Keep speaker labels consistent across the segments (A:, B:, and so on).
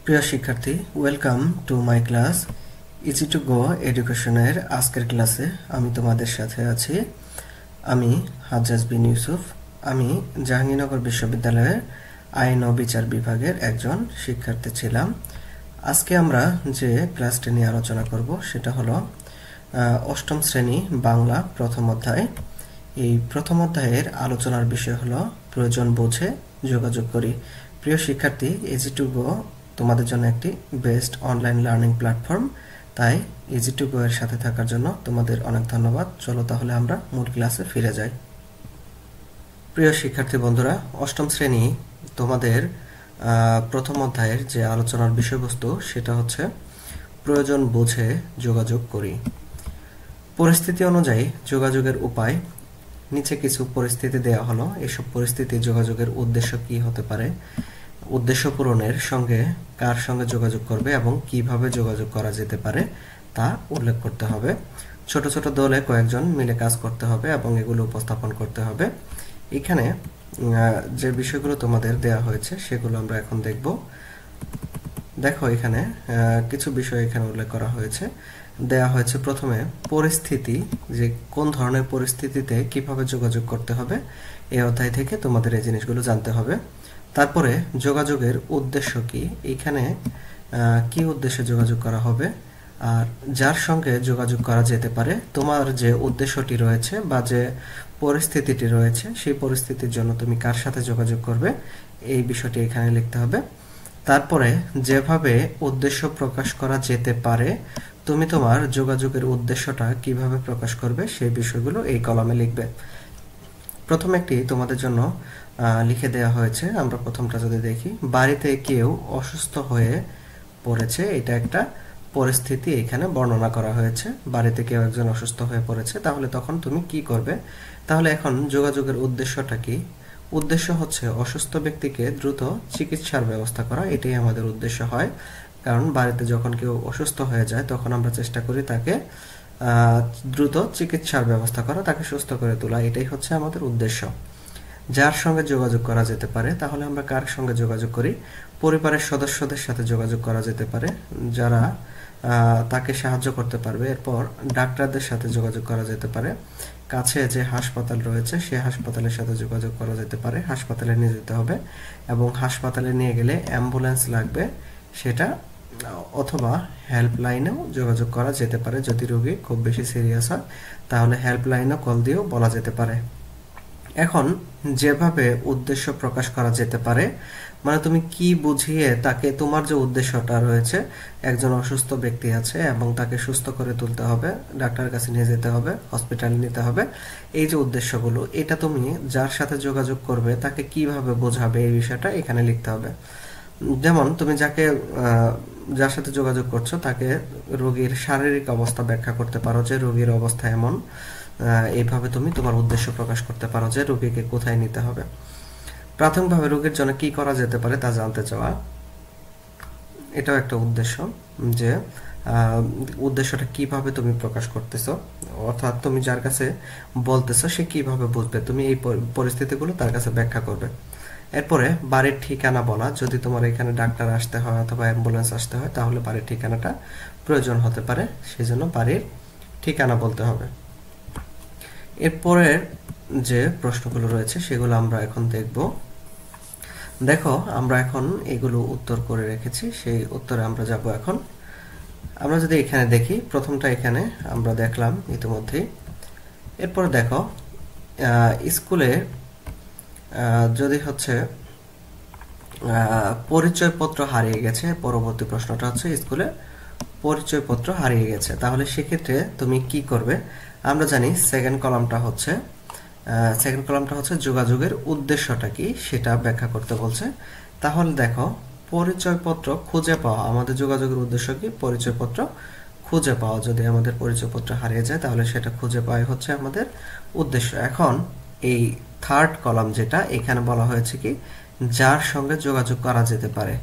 A: প্রিয় শিক্ষার্থী, welcome to my class easy to go এডুকেশনের আজকের ক্লাসে আমি তোমাদের সাথে আছি। আমি হাজ্জাজ বিন ইউসুফ। আমি জাহাঙ্গীরনগর বিশ্ববিদ্যালয়ের আইন ও বিচার বিভাগের একজন শিক্ষার্থী ছিলাম। আজকে আমরা যে ক্লাসটি নিয়ে আলোচনা করব সেটা হলো অষ্টম শ্রেণী বাংলা প্রথম অধ্যায়। এই প্রথম অধ্যায়ের আলোচনার বিষয় হলো প্রয়োজন বুঝে যোগাযোগ করি। প্রিয় শিক্ষার্থী, ইজি টু গো তোমাদের জন্য একটি বেস্ট অনলাইন লার্নিং প্ল্যাটফর্ম, তাই ইজি টু গো এর সাথে থাকার জন্য তোমাদের অনেক ধন্যবাদ। চলো তাহলে আমরা মূল ক্লাসে ফিরে যাই। প্রিয় শিক্ষার্থী বন্ধুরা, অষ্টম শ্রেণী তোমাদের প্রথম অধ্যায়ের যে আলোচনার বিষয়বস্তু সেটা হচ্ছে প্রয়োজন বুঝে যোগাযোগ করি। পরিস্থিতি অনুযায়ী যোগাযোগের উপায়। নিচে কিছু পরিস্থিতি দেওয়া হলো। এসব পরিস্থিতি যোগাযোগের উদ্দেশ্য কি হতে পারে, উদ্দেশ্য পূরণের সঙ্গে কার সঙ্গে যোগাযোগ করবে এবং কিভাবে যোগাযোগ করা যেতে পারে তা উল্লেখ করতে হবে। ছোট ছোট দলে কয়েকজন মিলে কাজ করতে হবে এবং এগুলো উপস্থাপন করতে হবে। এখানে যে বিষয়গুলো তোমাদের দেয়া হয়েছে সেগুলো আমরা এখন দেখব। দেখো, এখানে কিছু বিষয় এখানে উল্লেখ করা হয়েছে। দেয়া হয়েছে প্রথমে পরিস্থিতি, যে কোন ধরনের পরিস্থিতিতে কিভাবে যোগাযোগ করতে হবে, এই অধ্যায় থেকে তোমাদের এই জিনিসগুলো জানতে হবে। তারপরে যোগাযোগের উদ্দেশ্য কি, এখানে কি উদ্দেশ্যে যোগাযোগ করা হবে, আর যার সঙ্গে যোগাযোগ করা যেতে পারে। তোমার যে উদ্দেশ্যটি রয়েছে বা যে পরিস্থিতিটি রয়েছে সেই পরিস্থিতির জন্য তুমি কার সাথে যোগাযোগ করবে এই বিষয়টি এখানে লিখতে হবে। তারপরে যেভাবে উদ্দেশ্য প্রকাশ করা যেতে পারে, তুমি তোমার যোগাযোগের উদ্দেশ্যটা কিভাবে প্রকাশ করবে সেই বিষয়গুলো এই কলামে লিখবে। প্রথম একটি তোমাদের জন্য লিখে দেওয়া হয়েছে। আমরা প্রথমটা যদি দেখি, বাড়িতে কেউ অসুস্থ হয়ে পড়েছে। এটা একটা পরিস্থিতি এখানে বর্ণনা করা হয়েছে। বাড়িতে কেউ একজন অসুস্থ হয়ে পড়েছে, তাহলে তখন তুমি কি করবে? তাহলে এখন যোগাযোগের উদ্দেশ্যটা কি? উদ্দেশ্য হচ্ছে অসুস্থ ব্যক্তিকে দ্রুত চিকিৎসার ব্যবস্থা করা। এটাই আমাদের উদ্দেশ্য হয়, কারণ বাড়িতে যখন কেউ অসুস্থ হয়ে যায় তখন আমরা চেষ্টা করি তাকে দ্রুত চিকিৎসার ব্যবস্থা করা, তাকে সুস্থ করে তোলা। এটাই হচ্ছে আমাদের উদ্দেশ্য। যার সঙ্গে যোগাযোগ করা যেতে পারে, তাহলে আমরা কার সঙ্গে যোগাযোগ করি? পরিবারের সদস্যদের সাথে যোগাযোগ করা যেতে পারে, যারা তাকে সাহায্য করতে পারবে। এরপর ডাক্তারদের সাথে যোগাযোগ করা যেতে পারে। কাছে যে হাসপাতাল রয়েছে সেই হাসপাতালের সাথে যোগাযোগ করা যেতে পারে। হাসপাতালে নিয়ে যেতে হবে এবং হাসপাতালে নিয়ে গেলে অ্যাম্বুলেন্স লাগবে, সেটা অথবা হেল্পলাইনেও যোগাযোগ করা যেতে পারে। যদি রোগী খুব বেশি সিরিয়াস হয় তাহলে হেল্পলাইনেও কল দিয়েও বলা যেতে পারে। এখন যেভাবে উদ্দেশ্য প্রকাশ করা যেতে পারে, মানে তুমি কি বুঝিয়ে তাকে, তোমার যে উদ্দেশ্যটা রয়েছে, একজন অসুস্থ ব্যক্তি আছে এবং তাকে সুস্থ করে তুলতে হবে, ডাক্তারের কাছে নিয়ে যেতে হবে, হসপিটালে নিতে হবে, এই যে উদ্দেশ্যগুলো, এটা তুমি যার সাথে যোগাযোগ করবে তাকে কিভাবে বোঝাবে এই বিষয়টা এখানে লিখতে হবে। যেমন তুমি যার সাথে যোগাযোগ করছো তাকে রোগীর শারীরিক অবস্থা ব্যাখ্যা করতে পারো, যে রোগীর অবস্থা এমন। এইভাবে তুমি তোমার উদ্দেশ্য প্রকাশ করতে পারো যে রোগীকে কোথায় নিতে হবে। প্রাথমিকভাবে রোগীর জন্য কি করা যেতে পারে তা জানতে চাওয়া, এটাও একটা উদ্দেশ্য। যে উদ্দেশ্যটা কিভাবে তুমি প্রকাশ করতেছো, অর্থাৎ তুমি যার কাছে বলতেছো সে কিভাবে বুঝবে, তুমি এই পরিস্থিতিগুলো তার কাছে ব্যাখ্যা করবে। এরপরে বাড়ির ঠিকানা বলা, যদি তোমার এখানে ডাক্তার আসতে হয় অথবা অ্যাম্বুলেন্স আসতে হয় তাহলে বাড়ির ঠিকানাটা প্রয়োজন হতে পারে, সেজন্য বাড়ির ঠিকানা বলতে হবে। এরপরের যে প্রশ্নগুলো রয়েছে সেগুলো আমরা এখন দেখব। দেখো, আমরা এখন এগুলো উত্তর করে রেখেছি, সেই উত্তরে আমরা যাব। এখন আমরা যদি এখানে দেখি, প্রথমটা এখানে আমরা দেখলাম ইতিমধ্যেই। এরপরে দেখো, স্কুলে যদি হচ্ছে পরিচয়পত্র হারিয়ে গেছে, পরবর্তী প্রশ্নটা হচ্ছে স্কুলে পরিচয়পত্র হারিয়ে গেছে, তাহলে সেক্ষেত্রে তুমি কি করবে? আমরা জানি সেকেন্ড কলামটা হচ্ছে যোগাযোগের উদ্দেশ্যটা কি সেটা ব্যাখ্যা করতে বলছে। তাহলে দেখো, পরিচয়পত্র খুঁজে পাওয়া, আমাদের যোগাযোগের উদ্দেশ্য কি? পরিচয়পত্র খুঁজে পাওয়া। যদি আমাদের পরিচয়পত্র হারিয়ে যায় তাহলে সেটা খুঁজে পাওয়াই হচ্ছে আমাদের উদ্দেশ্য। এখন এই থার্ড কলাম যেটা, এখানে বলা হয়েছে কি যার সঙ্গে যোগাযোগ করা যেতে পারে।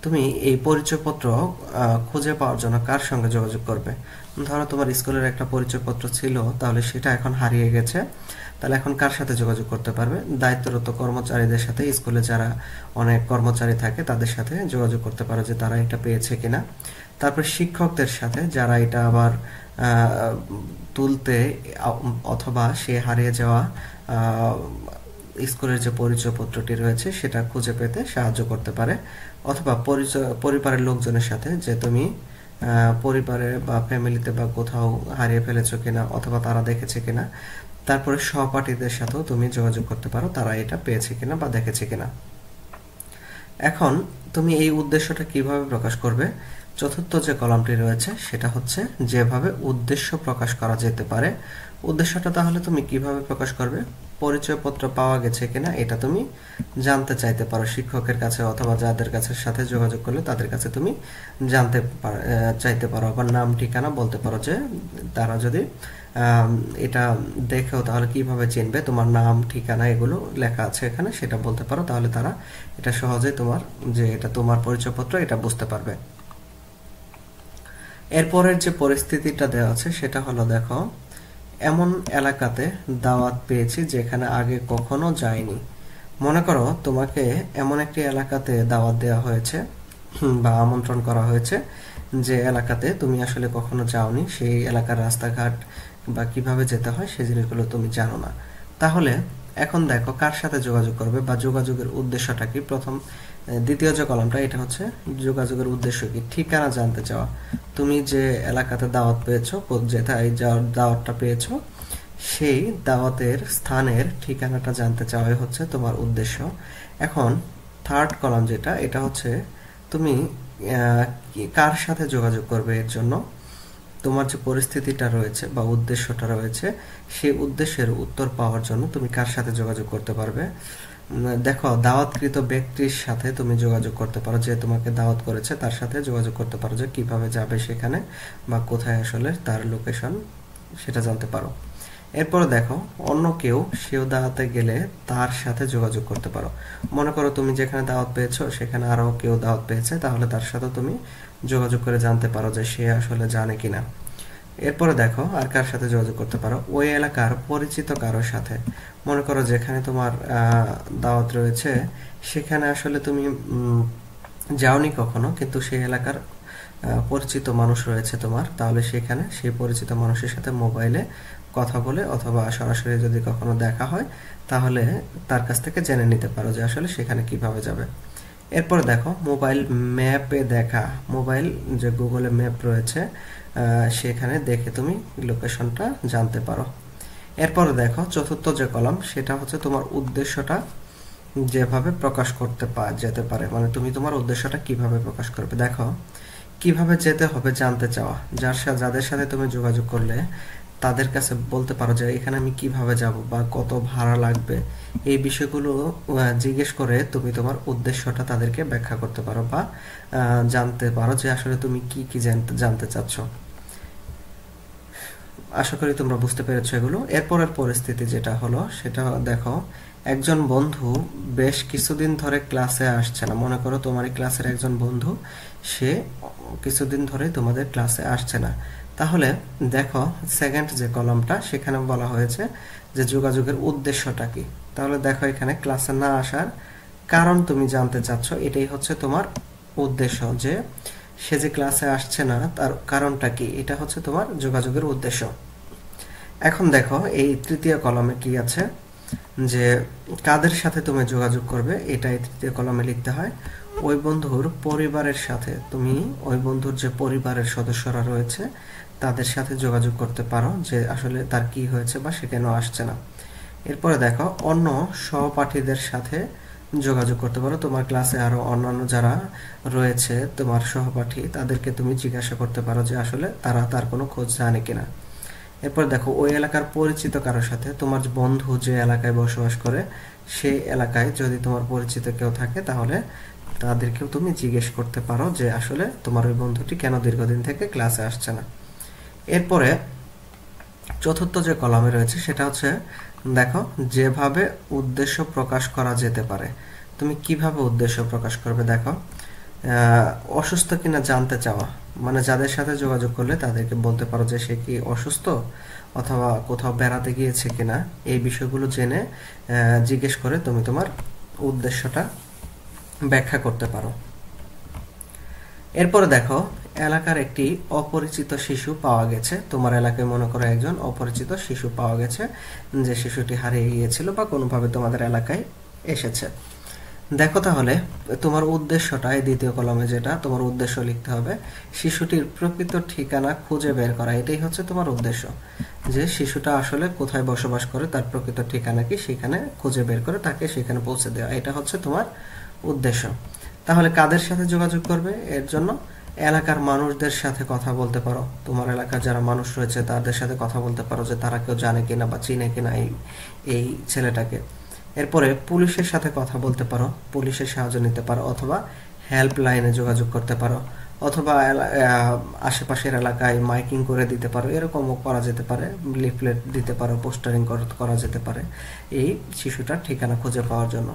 A: তুমি এই পরিচয়পত্র খুঁজে পাওয়ার জন্য কার সঙ্গে যোগাযোগ করবে? ধরো তোমার স্কুলের একটা পরিচয়পত্র ছিল, তাহলে সেটা এখন হারিয়ে গেছে, তাহলে এখন কার সাথে যোগাযোগ করতে পারবে? দায়িত্বরত কর্মচারীদের সাথে, স্কুলে যারা অনেক কর্মচারী থাকে তাদের সাথে যোগাযোগ করতে পারো যে তারা এটা পেয়েছে কিনা। তারপর শিক্ষকদের সাথে, যারা এটা আবার তুলতে অথবা সে হারিয়ে যাওয়া স্কুলের যে পরিচয়পত্রটি রয়েছে সেটা খুঁজে পেতে সাহায্য করতে পারে। অথবা পরিবারের লোকজনের সাথে, যে তুমি পরিবারে বা ফ্যামিলিতে বা কোথাও হারিয়ে ফেলেছো কিনা অথবা তারা দেখেছে কিনা। তারপরে সহপাঠীদের সাথেও তুমি যোগাযোগ করতে পারো, তারা এটা পেয়েছে কিনা বা দেখেছে কিনা। এখন তুমি এই উদ্দেশ্যটা কিভাবে প্রকাশ করবে? চতুর্থ যে কলামটি রয়েছে সেটা হচ্ছে যেভাবে উদ্দেশ্য প্রকাশ করা যেতে পারে। উদ্দেশ্যটা তাহলে তুমি কিভাবে প্রকাশ করবে? পরিচয়পত্র পাওয়া গেছে কিনা এটা তুমি জানতে চাইতে পারো শিক্ষকের কাছে, অথবা যাদের কাছে সাথে যোগাযোগ করলে তাদের কাছে তুমি জানতে চাইতে পারো। আবার নাম ঠিকানা বলতে পারো, যে তারা যদি এটা দেখেও তাহলে কিভাবে চিনবে, তোমার নাম ঠিকানা এগুলো লেখা আছে এখানে, সেটা বলতে পারো, তাহলে তারা এটা সহজেই তোমার যে এটা তোমার পরিচয়পত্র এটা বুঝতে পারবে। এরপরের যে পরিস্থিতিটা দেওয়া আছে সেটা হলো, দেখো, এমন এলাকাতে দাওয়াত পেয়েছি যেখানে আগে কখনো যাইনি। মনে করো তোমাকে এমন একটি এলাকাতে দাওয়াত দেওয়া হয়েছে বা আমন্ত্রণ করা হয়েছে যে এলাকাতে তুমি আসলে কখনো যাওনি, সেই এলাকার রাস্তাঘাট বা কিভাবে যেতে হয় সেই জিনিসগুলো তুমি জানো না। তাহলে এখন দেখো কার সাথে যোগাযোগ করবে বা যোগাযোগের উদ্দেশ্যটা কি। দ্বিতীয় যে কলামটা, এটা হচ্ছে যোগাযোগের উদ্দেশ্য কি, ঠিকানা জানতে চাওয়া। তুমি যে এলাকাতে দাওয়াত পেয়েছো, যেথায় দাওয়াতটা পেয়েছো, সেই দাওয়াতের স্থানের ঠিকানাটা জানতে চাওয়াই হচ্ছে তোমার উদ্দেশ্য। এখন থার্ড কলাম যেটা, এটা হচ্ছে তুমি কার সাথে যোগাযোগ করবে। এর জন্য তোমার যে পরিস্থিতিটা রয়েছে বা উদ্দেশ্যটা রয়েছে, সেই উদ্দেশ্যের উত্তর পাওয়ার জন্য তুমি কার সাথে যোগাযোগ করতে পারবে। দেখো, দাওয়াতকৃত ব্যক্তির সাথে তুমি যোগাযোগ করতে পারো, যে তোমাকে দাওয়াত করেছে তার সাথে যোগাযোগ করতে পারো, যে কিভাবে যাবে সেখানে বা কোথায় আসলে তার লোকেশন সেটা জানতে পারো। এরপরে দেখো, অন্য কেউ সেও দাওয়াতে গেলে তার সাথে যোগাযোগ করতে পারো। মনে করো তুমি যেখানে দাওয়াত পেয়েছো সেখানে আরো কেউ দাওয়াত পেয়েছে, তাহলে তার সাথে তুমি যোগাযোগ করে জানতে পারো যে সে আসলে জানে কিনা। এরপরে দেখো আর কার সাথে যোগাযোগ করতে পারো, ওই এলাকার পরিচিত কারোর সাথে। মনে করো যেখানে তোমার দাওয়াত রয়েছে সেখানে আসলে তুমি যাওনি কখনো, কিন্তু সেই এলাকার পরিচিত মানুষ রয়েছে তোমার, তাহলে সেখানে সেই পরিচিত মানুষের সাথে মোবাইলে কথা বলে অথবা সরাসরি যদি কখনো দেখা হয় তাহলে তার কাছ থেকে জেনে নিতে পারো যে আসলে সেখানে কিভাবে যাবে। এরপরে দেখো, মোবাইল ম্যাপে দেখা। মোবাইল যে গুগলে ম্যাপ রয়েছে সেখানে দেখে তুমি লোকেশনটা জানতে পারো। এরপরে দেখো চতুর্থ যে কলাম, সেটা হচ্ছে তোমার উদ্দেশ্যটা যেভাবে প্রকাশ করতে যেতে পারে, মানে তুমি তোমার উদ্দেশ্যটা কিভাবে প্রকাশ করবে। দেখো, কিভাবে যেতে হবে জানতে চাওয়া। যাদের সাথে তুমি যোগাযোগ করলে তাদের কাছে বলতে পারো যে এখানে আমি কিভাবে যাব বা কত ভাড়া লাগবে, এই বিষয়গুলো জিজ্ঞেস করে তুমি তোমার উদ্দেশ্যটা তাদেরকে ব্যাখ্যা করতে পারো বা জানতে পারো যে আসলে তুমি কি কি জানতে চাচ্ছ। আশা করি তোমরা বুঝতে পেরেছো এগুলো। এরপরের পরিস্থিতি যেটা হলো সেটা দেখো, একজন বন্ধু বেশ কিছুদিন ধরে ক্লাসে আসছে না। মনে করো তোমার ক্লাসের একজন বন্ধু, সে কিছুদিন ধরে তোমাদের ক্লাসে আসছে না। তাহলে দেখো সেকেন্ড যে কলামটা, সেখানে বলা হয়েছে যে যোগাযোগের উদ্দেশ্যটা কি। তাহলে দেখো এখানে ক্লাসে না আসার কারণ তুমি জানতে চাচ্ছ, এটাই হচ্ছে তোমার উদ্দেশ্য, যে সে যে ক্লাসে আসছে না তার কারণটা কি, এটা হচ্ছে তোমার যোগাযোগের উদ্দেশ্য। এখন দেখো এই তৃতীয় কলামে কি আছে, যে কাদের সাথে তুমি যোগাযোগ করবে, এটাই তৃতীয় কলামে লিখতে হয়। ওই বন্ধুর পরিবারের সাথে, তুমি ওই বন্ধুর যে পরিবারের সদস্যরা রয়েছে তাদের সাথে যোগাযোগ করতে পারো যে আসলে তার কি হয়েছে বা সে কেন আসছে না। এরপরে দেখো, অন্য সহপাঠীদের সাথে যোগাযোগ করতে পারো। তোমার ক্লাসে আরো অন্যান্য যারা রয়েছে তোমার সহপাঠী, তাদেরকে তুমি জিজ্ঞাসা করতে পারো যে আসলে তারা তার কোনো খোঁজ জানে কিনা। এরপর দেখো, ওই এলাকার পরিচিত কারোর সাথে, তোমার বন্ধু যে এলাকায় বসবাস করে সেই এলাকায় যদি তোমার পরিচিত কেউ থাকে তাহলে তাদেরকেও তুমি জিজ্ঞেস করতে পারো যে আসলে তোমার ওই বন্ধুটি কেন দীর্ঘদিন থেকে ক্লাসে আসছে না। এরপরে চতুর্থ যে কলামে রয়েছে সেটা হচ্ছে, দেখো, যেভাবে উদ্দেশ্য প্রকাশ করা যেতে পারে। তুমি কিভাবে উদ্দেশ্য প্রকাশ করবে। দেখো, অসুস্থ কিনা জানতে চাওয়া, মানে যাদের সাথে যোগাযোগ করলে তাদেরকে বলতে পারো যে সে কি অসুস্থ অথবা কোথাও বেড়াতে গিয়েছে কিনা, এই বিষয়গুলো জেনে জিজ্ঞেস করে তুমি তোমার উদ্দেশ্যটা ব্যাখ্যা করতে পারো। এরপরে দেখো, এলাকার একটি অপরিচিত শিশু পাওয়া গেছে। তোমার এলাকায় মনে করো একজন অপরিচিত শিশু পাওয়া গেছে, যে শিশুটি হারিয়ে গিয়েছিল বা কোনোভাবে তোমাদের এলাকায় এসেছে। দেখো তাহলে তোমার উদ্দেশ্যটা, এই দ্বিতীয় কলমে যেটা তোমার উদ্দেশ্য লিখতে হবে, শিশুটির প্রকৃত ঠিকানা খুঁজে বের করা। এটাই হচ্ছে তোমার উদ্দেশ্য, যে শিশুটা আসলে কোথায় বসবাস করে, তার প্রকৃত ঠিকানা কি, সেখানে খুঁজে বের করে তাকে সেখানে পৌঁছে দেওয়া। এটা হচ্ছে তোমার উদ্দেশ্য। তাহলে কাদের সাথে যোগাযোগ করবে? এর জন্য এলাকার মানুষদের সাথে কথা বলতে পারো। তোমার এলাকার যারা মানুষ রয়েছে তাদের সাথে কথা বলতে পারো, যে তারা কেউ জানে কিনা বা চিনে কিনা এই ছেলেটাকে। এরপরে পুলিশের সাথে কথা বলতে পারো, পুলিশের সাহায্য নিতে পারো, অথবা হেল্পলাইনে যোগাযোগ করতে পারো, অথবা আশেপাশের এলাকায় মাইকিং করে দিতে পারো, এরকমও করা যেতে পারে, লিফলেট দিতে পারো, পোস্টারিং করা যেতে পারে এই শিশুটার ঠিকানা খুঁজে পাওয়ার জন্য।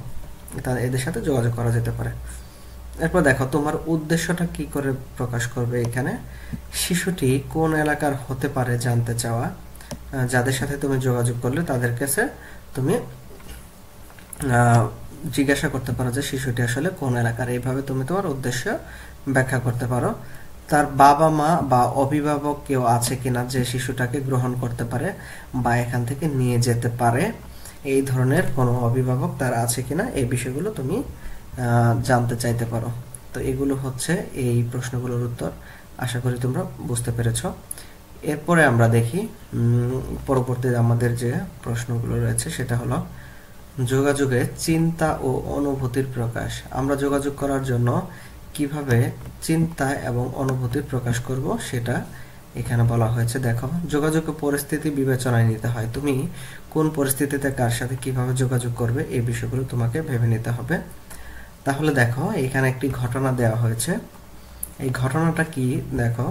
A: এদের সাথে যোগাযোগ করা যেতে পারে। এরপর দেখো তোমার উদ্দেশ্যটা কি করে প্রকাশ করবে। এখানে শিশুটি কোন এলাকার হতে পারে জানতে চাওয়া, যাদের সাথে তুমি যোগাযোগ করলে তাদের কাছে তুমি জিজ্ঞাসা করতে পারো যে শিশুটি আসলে কোন এলাকার। এইভাবে তুমি তোমার উদ্দেশ্য ব্যাখ্যা করতে পারো। তার বাবা মা বা অভিভাবক কেউ আছে কিনা যে শিশুটাকে গ্রহণ করতে পারে বা এখান থেকে নিয়ে যেতে পারে, এই ধরনের কোনো অভিভাবক তার আছে কিনা, এই বিষয়গুলো তুমি জানতে চাইতে পারো। তো এগুলো হচ্ছে এই প্রশ্নগুলোর উত্তর। আশা করি তোমরা বুঝতে পেরেছ। এরপরে আমরা দেখি পরবর্তী আমাদের যে প্রশ্নগুলো রয়েছে, সেটা হলো যোগাযোগে চিন্তা ও অনুভূতির প্রকাশ। আমরা যোগাযোগ করার জন্য কিভাবে চিন্তা এবং অনুভূতির প্রকাশ করব সেটা এখানে বলা হয়েছে। দেখো, যোগাযোগের পরিস্থিতি বিবেচনায় নিতে হয়। তুমি কোন পরিস্থিতিতে কার সাথে কিভাবে যোগাযোগ করবে, এই বিষয়গুলো তোমাকে ভেবে নিতে হবে। তাহলে দেখো, এখানে একটি ঘটনা দেওয়া হয়েছে। এই ঘটনাটা কি দেখো,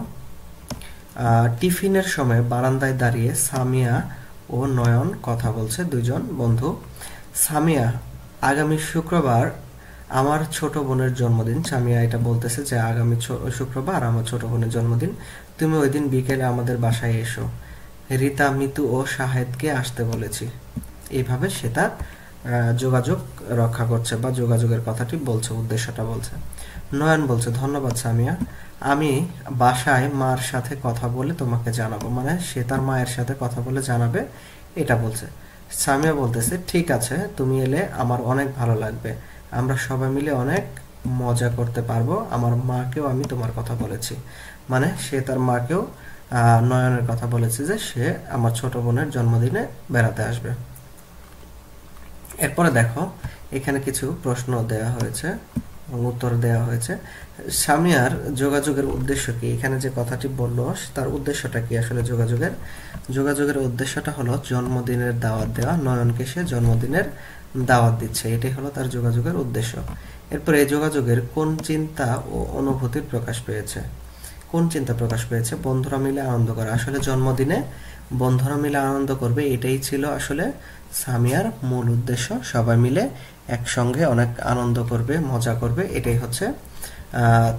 A: টিফিনের সময় বারান্দায় দাঁড়িয়ে সামিয়া ও নয়ন কথা বলছে, দুইজন বন্ধু। সামিয়া, আগামী শুক্রবার আমার ছোট বোনের জন্মদিন। সামিয়া এটা বলতেছে যে আগামী শুক্রবার আমার ছোট বোনের জন্মদিন, তুমি ওই দিন বিকেলে আমাদের বাসায় এসো। রিতা, মিতু ও শাহেদকে আসতে বলেছি। এইভাবে সে তার যোগাযোগ রক্ষা করছে বা যোগাযোগের কথাটি বলছে, উদ্দেশ্যটা বলছে। নয়ন বলছে, ধন্যবাদ সামিয়া, আমি বাসায় মার সাথে কথা বলে তোমাকে জানাবো। মানে সে তার মায়ের সাথে কথা বলে জানাবে, এটা বলছে। সামিয়া বলতেছে, ঠিক আছে, তুমি এলে আমার অনেক ভালো লাগবে, আমরা সবাই মিলে অনেক মজা করতে পারবো। আমার মাকেও আমি তোমার কথা বলেছি। মানে সে তার মাকেও নয়নের কথা বলেছে যে সে আমার ছোট বোনের জন্মদিনে বেড়াতে আসবে। এরপরে দেখো, এখানে কিছু প্রশ্ন দেওয়া হয়েছে, উত্তর দেওয়া হয়েছে। সামিয়ার যোগাযোগের উদ্দেশ্য কি? এখানে যে কথাটি বললো তার উদ্দেশ্যটা কি আসলে? যোগাযোগের উদ্দেশ্যটা হলো জন্মদিনের দাওয়াত দেওয়া। নয়নকে সে জন্মদিনের দাওয়াত দিচ্ছে, এটাই হলো তার যোগাযোগের উদ্দেশ্য। এরপরে এই যোগাযোগের কোন চিন্তা ও অনুভূতির প্রকাশ পেয়েছে? কোন চিন্তা প্রকাশ পেয়েছে? বন্ধুরা মিলে আনন্দ করা। আসলে জন্মদিনে বন্ধুরা মিলে আনন্দ করবে, এটাই ছিল আসলে সামিয়ার মূল উদ্দেশ্য। সবাই মিলে একসঙ্গে অনেক আনন্দ করবে, মজা করবে, এটাই হচ্ছে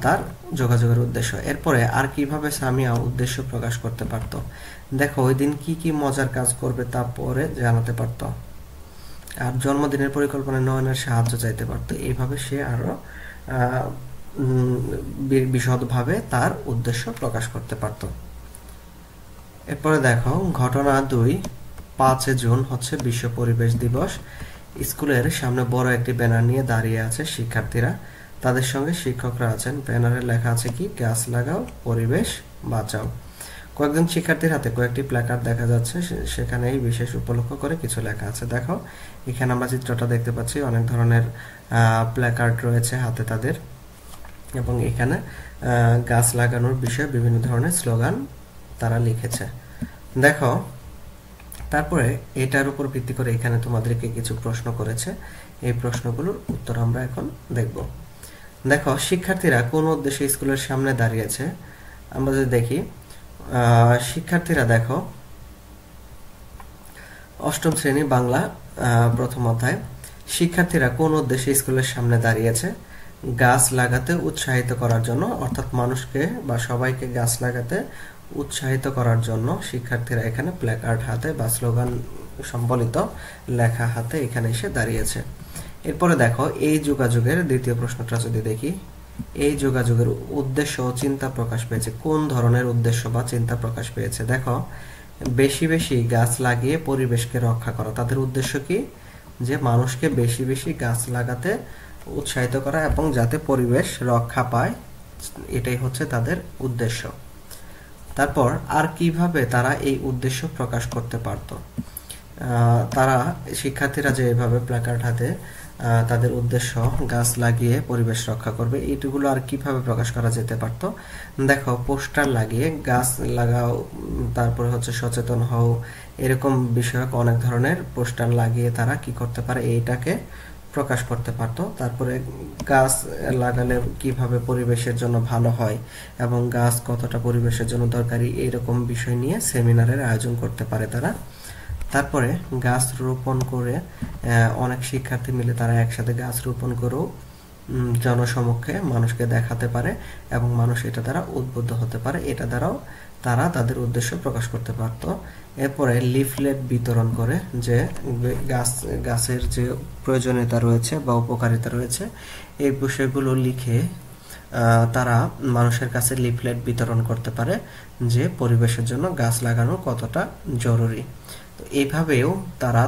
A: তার যোগাযোগের উদ্দেশ্য। এরপরে আর কিভাবে সামিয়া উদ্দেশ্য প্রকাশ করতে পারত? দেখো, ওই দিন কি কি মজার কাজ করবে তা পরে জানাতে পারত। আর জন্মদিনের পরিকল্পনায় নয়নের সাহায্য চাইতে পারত। এইভাবে সে আরো বিশদভাবে তার উদ্দেশ্য প্রকাশ করতে পারত। এরপরে দেখো, ঘটনা 2, 5 জুন হচ্ছে বিশ্ব পরিবেশ দিবস। স্কুলের সামনে বড় একটি ব্যানার নিয়ে দাঁড়িয়ে আছে শিক্ষার্থীরা, তাদের সঙ্গে শিক্ষকরা আছেন। ব্যানারে লেখা আছে কি, গাছ লাগাও, পরিবেশ বাঁচাও। কয়েকজন শিক্ষার্থীর হাতে কয়েকটি প্ল্যাকার্ড দেখা যাচ্ছে, সেখানে এই বিশেষ উপলক্ষ করে কিছু লেখা আছে। দেখো, এখানে আমরা চিত্রটা দেখতে পাচ্ছি, অনেক ধরনের প্ল্যাকার্ড রয়েছে হাতে তাদের, এবং এখানে গাছ লাগানোর বিষয়ে বিভিন্ন ধরনের স্লোগান তারা লিখেছে। দেখো, তারপরে এটার উপর ভিত্তি করে এখানে তোমাদেরকে কিছু প্রশ্ন করেছে, এই প্রশ্নগুলোর উত্তর আমরা এখন দেখব। দেখো, শিক্ষার্থীরা কোন উদ্দেশ্যে স্কুলের সামনে দাঁড়িয়েছে? আমরা যদি দেখি, শিক্ষার্থীরা দেখো, 8ম শ্রেণী বাংলা প্রথম অধ্যায়। শিক্ষার্থীরা কোন উদ্দেশ্যে স্কুলের সামনে দাঁড়িয়েছে? গাছ লাগাতে উৎসাহিত করার জন্য, অর্থাৎ মানুষকে বা সবাইকে গাছ লাগাতে উৎসাহিত করার জন্য শিক্ষার্থীরা এখানে প্ল্যাকার্ড হাতে বা স্লোগান সম্বলিত লেখা হাতে এখানে এসে দাঁড়িয়েছে। এরপরে দেখো এই যোগাযোগের দ্বিতীয় প্রশ্নটা যদি দেখি, এই যোগাযোগের উদ্দেশ্য ও চিন্তা প্রকাশ পেয়েছে। কোন ধরনের উদ্দেশ্য বা চিন্তা প্রকাশ পেয়েছে? দেখো, বেশি বেশি গাছ লাগিয়ে পরিবেশকে রক্ষা করা। তাদের উদ্দেশ্য কি? যে মানুষকে বেশি বেশি গাছ লাগাতে উৎসাহিত করা এবং যাতে পরিবেশ রক্ষা পায়, এটাই হচ্ছে তাদের উদ্দেশ্য। তারপর আর কিভাবে তারা এই উদ্দেশ্য প্রকাশ করতে পারত? তারা শিক্ষার্থীরা যে এভাবে প্ল্যাকার্ড হাতে তাদের উদ্দেশ্য গাছ লাগিয়ে পরিবেশ রক্ষা করবে, এইগুলো আর কিভাবে প্রকাশ করা যেতে পারত? দেখো, পোস্টার লাগিয়ে গাছ লাগাও, তারপরে হচ্ছে সচেতন হও, এরকম বিষয়ক অনেক ধরনের পোস্টার লাগিয়ে তারা কি করতে পারে, এইটাকে প্রকাশ করতে পারত। তারপরে গাছ লাগালে কিভাবে পরিবেশের জন্য ভালো হয় এবং গাছ কতটা পরিবেশের জন্য দরকারি, এইরকম বিষয় নিয়ে সেমিনারের আয়োজন করতে পারে তারা। তারপরে গাছ রোপণ করে অনেক শিক্ষার্থী মিলে তারা একসাথে গাছ রোপণ করেও জনসমক্ষে মানুষকে দেখাতে পারে এবং মানুষ এটা দ্বারা উদ্বুদ্ধ হতে পারে, এটা দ্বারাও তারা তাদের উদ্দেশ্য প্রকাশ করতে পারত। এরপরে লিফলেট বিতরণ করে যে গাছের যে প্রয়োজনীয়তা রয়েছে বা উপকারিতা রয়েছে এই বিষয়গুলো লিখে তারা মানুষের কাছে লিফলেট বিতরণ করতে পারে যে পরিবেশের জন্য গাছ লাগানো কতটা জরুরি। তো এইভাবেও তারা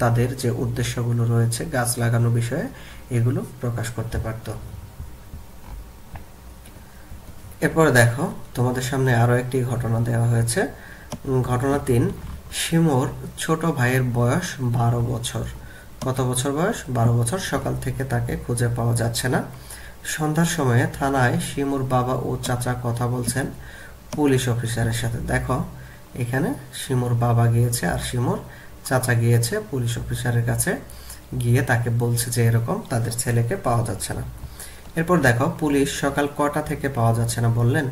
A: তাদের যে উদ্দেশ্যগুলো রয়েছে গাছ লাগানো বিষয়ে এগুলো প্রকাশ করতে পারত। এরপরে দেখো, তোমাদের সামনে আরো একটি ঘটনা দেওয়া হয়েছে। ঘটনা 3, শিমুর ছোট ভাইয়ের বয়স 12 বছর। কত বছর বয়স? 12 বছর। সকাল থেকে তাকে খুঁজে পাওয়া যাচ্ছে না। সন্ধ্যার সময়ে থানায় শিমুর বাবা ও চাচা কথা বলছেন পুলিশ অফিসারের সাথে। দেখো, এখানে শিমুর বাবা গিয়েছে আর শিমুর চাচা গিয়েছে পুলিশ অফিসারের কাছে, গিয়ে তাকে বলছে যে এরকম তাদের ছেলেকে পাওয়া যাচ্ছে না। এরপর দেখো, পুলিশ সকাল কটা থেকে পাওয়া যাচ্ছে না বললেন।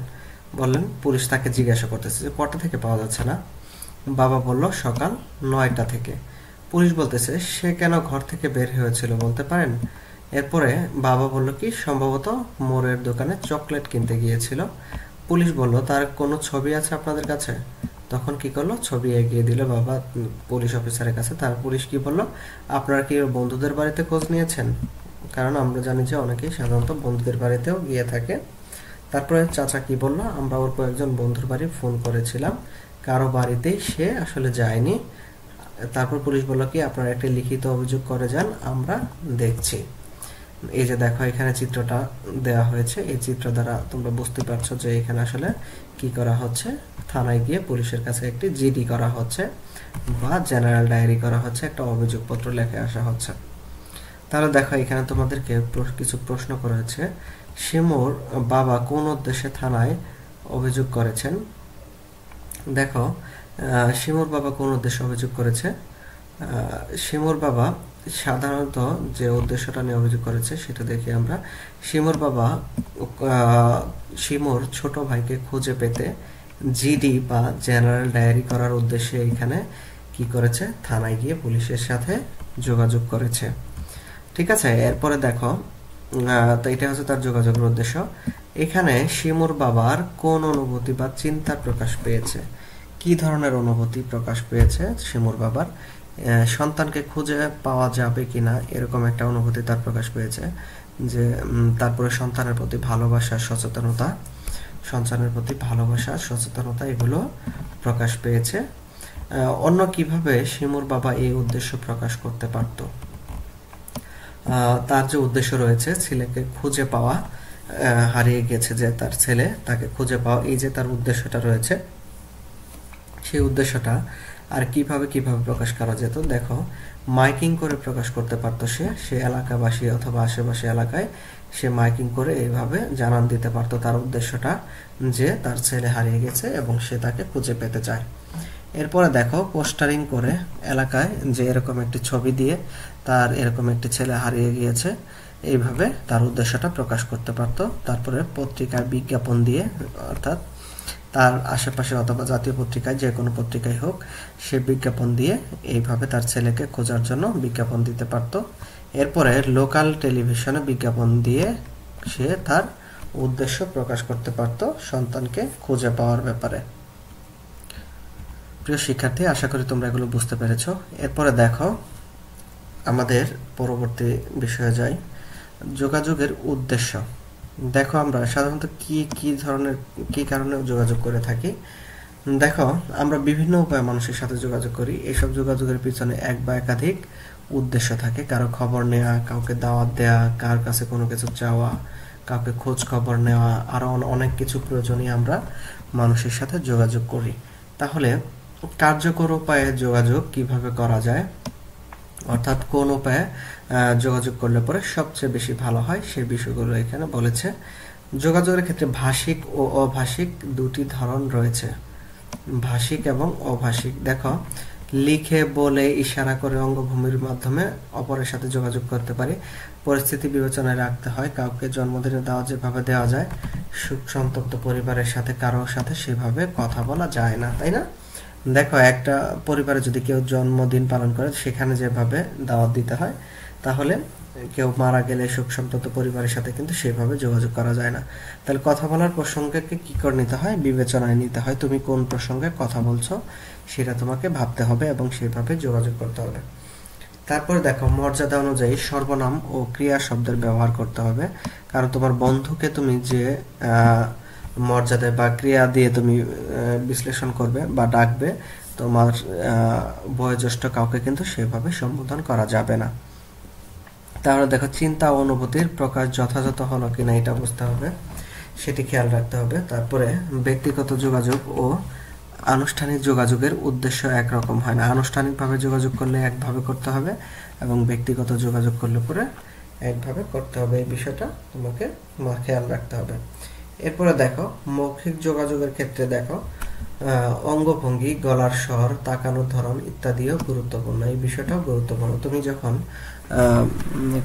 A: পুলিশ তাকে জিজ্ঞাসা করতেছে যে কটা থেকে পাওয়া যাচ্ছে না। বাবা বলল সকাল 9টা থেকে। পুলিশ বলতেছে সে কেন ঘর থেকে বের হয়েছিল বলতে পারেন? এরপরে বাবা বলল কি সম্ভবত মোড়ের দোকানে চকলেট কিনতে গিয়েছিল। পুলিশ বলল তার কোনো ছবি আছে আপনাদের কাছে? তখন কি করলো, ছবি এগিয়ে দিল বাবা পুলিশ অফিসারের কাছে। তার পুলিশ কি বলল, আপনারা কি বন্ধুদের বাড়িতে খোঁজ নিয়েছেন? কারণ আমরা জানি যে অনেকেই সাধারণত বন্ধুদের বাড়িতেও গিয়ে থাকে। তারপরে চাচা কি বলল, আমরা ওর কয়েকজন বন্ধুর বাড়ি ফোন করেছিলাম, কারো বাড়িতেই সে আসলে যায়নি। তারপর পুলিশ বলল কি আপনারা একটা লিখিত অভিযোগ করে যান, আমরা দেখছি। এই যে দেখো এখানে চিত্রটা দেওয়া হয়েছে, এই চিত্র দ্বারা তোমরা বুঝতে পারছো যে এখানে আসলে কি করা হচ্ছে, থানায় গিয়ে পুলিশের কাছে একটি জিডি করা হচ্ছে বা জেনারেল ডায়েরি করা হচ্ছে, একটা অভিযোগপত্র লেখে আসা হচ্ছে। তাহলে দেখো এখানে তোমাদেরকে কিছু প্রশ্ন করা হয়েছে। শিমুর বাবা কোন উদ্দেশ্যে থানায় অভিযোগ করেছেন? দেখো, শিমুর বাবা কোন উদ্দেশ্যে অভিযোগ করেছে? শিমুর বাবা সাধারণত যে উদ্দেশ্যটা নিয়ে অভিযোগ করেছে সেটা দেখি আমরা। শিমুর বাবা শিমুর ছোট ভাইকে খুঁজে পেতে জিডি বা জেনারেল ডায়েরি করার উদ্দেশ্যে এখানে কি করেছে, থানায় গিয়ে পুলিশের সাথে যোগাযোগ করেছে। ঠিক আছে, এরপরে দেখো, তো এটা হচ্ছে তার যোগাযোগের উদ্দেশ্য। এখানে শিমুর বাবার কোন অনুভূতি বা চিন্তা প্রকাশ পেয়েছে? কি ধরনের অনুভূতি প্রকাশ পেয়েছে শিমুর বাবার? সন্তানকে খুঁজে পাওয়া যাবে কিনা এরকম একটা অনুভূতি তার প্রকাশ পেয়েছে। যে তারপরে সন্তানের প্রতি ভালোবাসা, সচেতনতা এগুলো প্রকাশ পেয়েছে। অন্য কিভাবে শিমুর বাবা এই উদ্দেশ্য প্রকাশ করতে পারত? তার যে উদ্দেশ্য রয়েছে ছেলেকে খুঁজে পাওয়া, হারিয়ে গেছে যে তার ছেলে, তাকে খুঁজে পাওয়া, এই যে তার উদ্দেশ্যটা রয়েছে, সেই উদ্দেশ্যটা আর কিভাবে প্রকাশ করা যেত? দেখো, মাইকিং করে প্রকাশ করতে পারতো সে এলাকাবাসী অথবা আশেপাশে এলাকায় সে মাইকিং করে এইভাবে জানান দিতে পারতো তার উদ্দেশ্যটা, যে তার ছেলে হারিয়ে গেছে এবং সে তাকে খুঁজে পেতে চায়। এরপরে দেখো, পোস্টারিং করে এলাকায় যে এরকম একটি ছবি দিয়ে তার এরকম একটি ছেলে হারিয়ে গিয়েছে, এইভাবে তার উদ্দেশ্যটা প্রকাশ করতে পারতো। তারপরে পত্রিকার বিজ্ঞাপন দিয়ে, অর্থাৎ তার আশেপাশে অথবা জাতীয় পত্রিকায় যে কোনো পত্রিকায় হোক, সে বিজ্ঞাপন দিয়ে এইভাবে তার ছেলেকে খোঁজার জন্য বিজ্ঞাপন দিতে পারত। এরপরে লোকাল টেলিভিশনে বিজ্ঞাপন দিয়ে সে তার উদ্দেশ্য প্রকাশ করতে পারত সন্তানকে খুঁজে পাওয়ার ব্যাপারে। প্রিয় শিক্ষার্থী, আশা করি তোমরা এগুলো বুঝতে পেরেছো। এরপরে দেখো আমাদের পরবর্তী বিষয়ে যাই, যোগাযোগের উদ্দেশ্য। দেখো আমরা সাধারণত কি কারণে যোগাযোগ করে থাকি। দেখো আমরা বিভিন্ন উপায়ে মানুষের সাথে যোগাযোগ করি। এসব যোগাযোগের পিছনে এক বা একাধিক উদ্দেশ্য থাকে। কারো খবর নেওয়া, কাউকে দাওয়াত দেওয়া, কার কাছে কোনো কিছু চাওয়া, কাউকে খোঁজ খবর নেওয়া, আরো অনেক কিছু প্রয়োজনে আমরা মানুষের সাথে যোগাযোগ করি। তাহলে কার্যকর উপায়ে যোগাযোগ কিভাবে করা যায়, অর্থাৎ কোন উপায়ে যোগাযোগ করলে পরে সবচেয়ে বেশি ভালো হয়, সেই বিষয়গুলো এখানে বলেছে। যোগাযোগের ক্ষেত্রে ভাষিক ও অভাষিক দুটি ধরন রয়েছে, ভাষিক এবং অভাষিক। দেখো, লিখে, বলে, ইশারা করে, অঙ্গভঙ্গির মাধ্যমে অপরের সাথে যোগাযোগ করতে পারি। পরিস্থিতি বিবেচনায় রাখতে হয়। কাউকে জন্মদিনে দাওয়াত যেভাবে দেওয়া যায়, সুখ সন্তপ্ত পরিবারের সাথে কারোর সাথে সেভাবে কথা বলা যায় না, তাই না? দেখো, একটা পরিবারে যদি কেউ জন্মদিন পালন করে সেখানে যেভাবে দাওয়াত দিতে হয়, তাহলে কেউ মারা গেলে শোক সন্তপ্ত পরিবারের সাথে কিন্তু সেভাবে যোগাযোগ করা যায় না। তাহলে কথা বলার প্রসঙ্গকে কি করে নিতে হয়, বিবেচনায় নিতে হয়। তুমি কোন প্রসঙ্গে কথা বলছো সেটা তোমাকে ভাবতে হবে এবং সেভাবে যোগাযোগ করতে হবে। তারপর দেখো, মর্যাদা অনুযায়ী সর্বনাম ও ক্রিয়া শব্দের ব্যবহার করতে হবে। কারণ তোমার বন্ধুকে তুমি যে মর্যাদা বা ক্রিয়া দিয়ে তুমি বিশ্লেষণ করবে বা ডাকবে, তোমার বয়োজ্যেষ্ঠ কাউকে কিন্তু সেভাবে সম্বোধন করা যাবে না। তাহলে দেখো, চিন্তা ও অনুভূতির প্রকাশ যথাযথ হলো কিনা এটা বুঝতে হবে, সেটি খেয়াল রাখতে হবে। তারপরে ব্যক্তিগত যোগাযোগ ও আনুষ্ঠানিক যোগাযোগের উদ্দেশ্য একরকম হয় না। আনুষ্ঠানিকভাবে যোগাযোগ করলে একভাবে করতে হবে এবং ব্যক্তিগত যোগাযোগ করলে পরে একভাবে করতে হবে। এই বিষয়টা তোমাকে খেয়াল রাখতে হবে। এরপরে দেখো, মৌখিক যোগাযোগের ক্ষেত্রে দেখো অঙ্গভঙ্গি, গলার স্বর, তাকানোর ধরন ইত্যাদিও গুরুত্বপূর্ণ। এই বিষয়টাও গুরুত্বপূর্ণ। তুমি যখন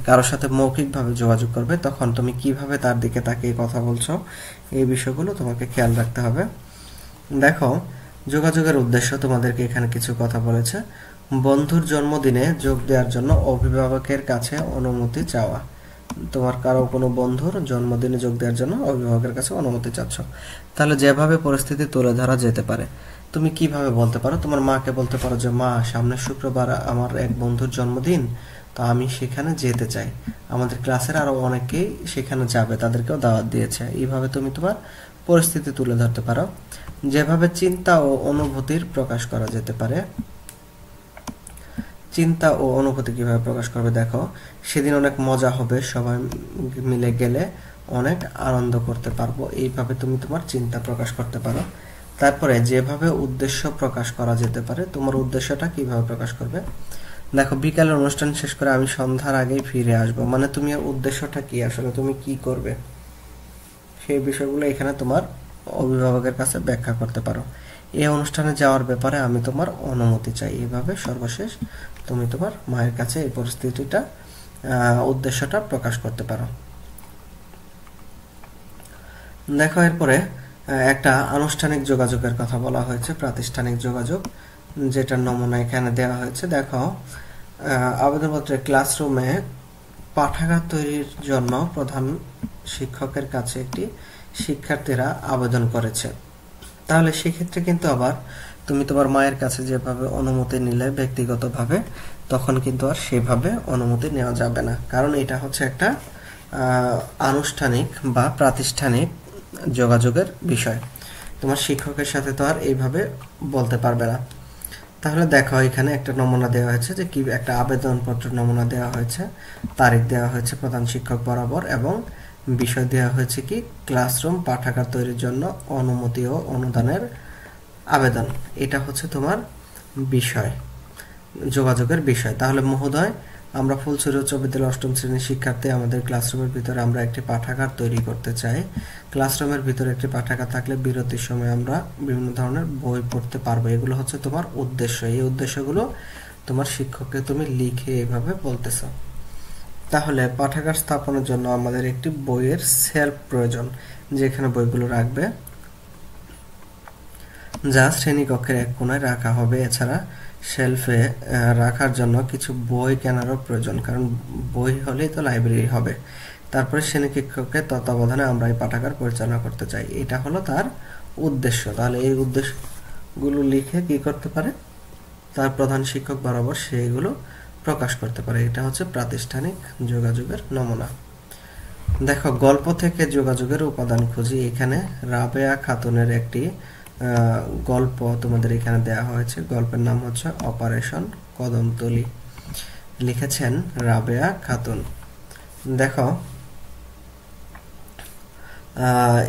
A: কারোর সাথে মৌখিকভাবে যোগাযোগ করবে তখন তুমি কিভাবে তার দিকে তাকিয়ে কথা বলছো, এই বিষয়গুলো তোমাকে খেয়াল রাখতে হবে। দেখো, যোগাযোগের উদ্দেশ্য তোমাদেরকে এখানে কিছু কথা বলেছে। বন্ধুর জন্মদিনে যোগ দেওয়ার জন্য অভিভাবকের কাছে অনুমতি চাওয়া। তোমার কারো কোনো বন্ধুর জন্মদিনে যোগ দেওয়ার জন্য অভিভাবকের কাছে অনুমতি চাচ্ছ, তাহলে যেভাবে পরিস্থিতি তুলে ধরা যেতে পারে, তুমি কিভাবে বলতে পারো? তোমার মাকে বলতে পারো যে, মা, সামনের শুক্রবার আমার এক বন্ধুর জন্মদিন, তো আমি সেখানে যেতে চাই। আমাদের ক্লাসের আরো অনেকেই সেখানে যাবে, তাদেরকেও দাওয়াত দিয়েছে। এইভাবে তুমি তোমার পরিস্থিতি তুলে ধরতে পারো। যেভাবে চিন্তা ও অনুভূতির প্রকাশ করা যেতে পারে। চিন্তা ও অনুভূতি কিভাবে প্রকাশ করবে? দেখো, সেদিন অনেক মজা হবে, সবাই মিলে গেলে অনেক আনন্দ করতে পারবো। এইভাবে তুমি তোমার চিন্তা প্রকাশ করতে পারো। তারপরে যেভাবে উদ্দেশ্য প্রকাশ করা যেতে পারে, তোমার উদ্দেশ্যটা কিভাবে প্রকাশ করবে? দেখো, বিকালের অনুষ্ঠান শেষ করে আমি সন্ধ্যার আগেই ফিরে আসব। মানে তুমি উদ্দেশ্যটা কি, আসলে তুমি কি করবে, সেই বিষয়গুলো এখানে তোমার অভিভাবকের কাছে ব্যাখ্যা করতে পারো। এই অনুষ্ঠানে যাওয়ার ব্যাপারে আমি তোমার অনুমতি চাই। এইভাবে সর্বশেষ তুমি তোমার মায়ের কাছে এই পরিস্থিতিটা, উদ্দেশ্যটা প্রকাশ করতে পারো। দেখো, এরপরে একটা আনুষ্ঠানিক যোগাযোগের কথা বলা হয়েছে, প্রাতিষ্ঠানিক যোগাযোগ, যেটার নমুনা এখানে দেওয়া হয়েছে। দেখো, আবেদনপত্রে ক্লাসরুমে পাঠাগার তৈরির জন্য প্রধান শিক্ষকের কাছে একটি শিক্ষার্থীরা আবেদন করেছে। তাহলে সেক্ষেত্রে কিন্তু আবার তুমি তোমার মায়ের কাছে যেভাবে অনুমতি নিলে ব্যক্তিগতভাবে, তখন কিন্তু আর সেভাবে অনুমতি নেওয়া যাবে না, কারণ এটা হচ্ছে একটা আনুষ্ঠানিক বা প্রাতিষ্ঠানিক যোগাযোগের বিষয়। তোমার শিক্ষকের সাথে তো আর এইভাবে বলতে পারবে না। তাহলে দেখো, এখানে একটা নমুনা দেওয়া হয়েছে যে কি একটা আবেদনপত্র নমুনা দেওয়া হয়েছে, তারিখ দেওয়া হয়েছে প্রধান শিক্ষক বরাবর, এবং বিষয় দেওয়া হয়েছে কি ক্লাসরুম পাঠাগার তৈরির জন্য অনুমতি ও অনুদানের আবেদন। এটা হচ্ছে তোমার বিষয়, যোগাযোগের বিষয়। তাহলে মহোদয়, আমরা ফুলছড়ি উচ্চ বিদ্যালয় অষ্টম শ্রেণীর শিক্ষার্থী, আমাদের ক্লাসরুমের ভিতরে আমরা একটি পাঠাগার তৈরি করতে চাই। ক্লাসরুমের ভিতরে একটি পাঠাগার থাকলে বিরতির সময় আমরা বিভিন্ন ধরনের বই পড়তে পারবো। এগুলো হচ্ছে তোমার উদ্দেশ্য। এই উদ্দেশ্যগুলো তোমার শিক্ষককে তুমি লিখে এভাবে বলতেছো। তাহলে পাঠাগার স্থাপনের জন্য আমাদের একটি বইয়ের সেলফ প্রয়োজন, যেখানে বইগুলো রাখবে, যা শ্রেণীকক্ষের এক কোণায় রাখা হবে। এছাড়া শেলফে রাখার জন্য কিছু বই কেনারও প্রয়োজন, কারণ বই হলেই তো লাইব্রেরি হবে। তারপরে শ্রেণী শিক্ষকের তত্ত্বাবধানে আমরা এই পাঠাগার পরিচালনা করতে চাই। এটা হলো তার উদ্দেশ্য। তাহলে এই উদ্দেশ্যগুলো লিখে কি করতে পারে, তার প্রধান শিক্ষক বরাবর সেইগুলো প্রকাশ করতে পারে। এটা হচ্ছে প্রাতিষ্ঠানিক যোগাযোগের নমুনা। দেখো, গল্প থেকে যোগাযোগের উপাদান খুঁজি। এখানে রাবেয়া খাতুনের একটি গল্প তোমাদের এখানে দেয়া হয়েছে। গল্পের নাম হচ্ছে অপারেশন কদমতলী, লিখেছেন রাবেয়া খাতুন। দেখো,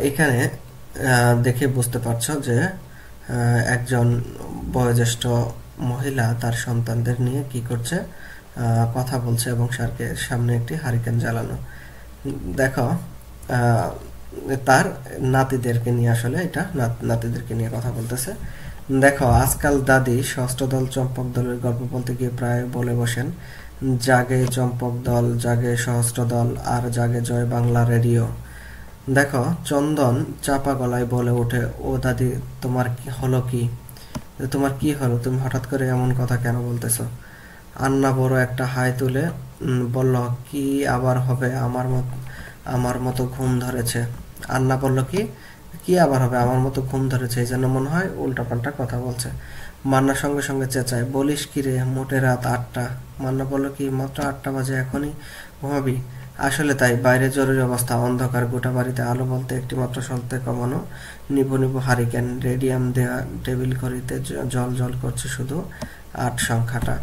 A: এখানে দেখে বুঝতে পারছো যে একজন বয়োজ্যেষ্ঠ মহিলা তার সন্তানদের নিয়ে কি করছে, কথা বলছে এবং সামনে একটি হারিকেন জ্বালানো। দেখো, তার নাতিদেরকে নিয়ে, আসলে এটা নাতিদেরকে নিয়ে কথা বলতেছে। দেখো, আজকাল দাদি ষষ্ঠ দল চম্পক দলের গল্প বলতে গিয়ে প্রায় বলে বসেন, জাগে চম্পক দল, জাগে সহস্র দল, আর জাগে জয় বাংলা রেডিও। দেখো, চন্দন চাপা গলায় বলে ওঠে, ও দাদি, তোমার হলো কি? তোমার কি হলো? তুমি হঠাৎ করে এমন কথা কেন বলতেছ? আন্না বড় একটা হাই তুলে বলল, কি আবার হবে? আমার মতো ঘুম ধরেছে। আন্না বলল, কি আবার হবে? আমার মতো ঘুম ধরেছে। এই জন্য মনে হয় উল্টাপাল্টা কথা বলছে। মান্না সঙ্গে সঙ্গে চেঁচায়, বলিস কি রে, মোটে রাত 8টা। মান্না বলল, কি মাত্র 8টা বাজে, এখনই ঘুমাবি? আসলে তাই, বাইরে জরুরি অবস্থা, অন্ধকার, গোটা বাড়িতে আলো বলতে একটি মাত্র সলতে কমানো নিবু নিবু হারিকেন, রেডিয়াম দেয়া টেবিল ঘড়িতে জল জল করছে শুধু 8 সংখ্যাটা।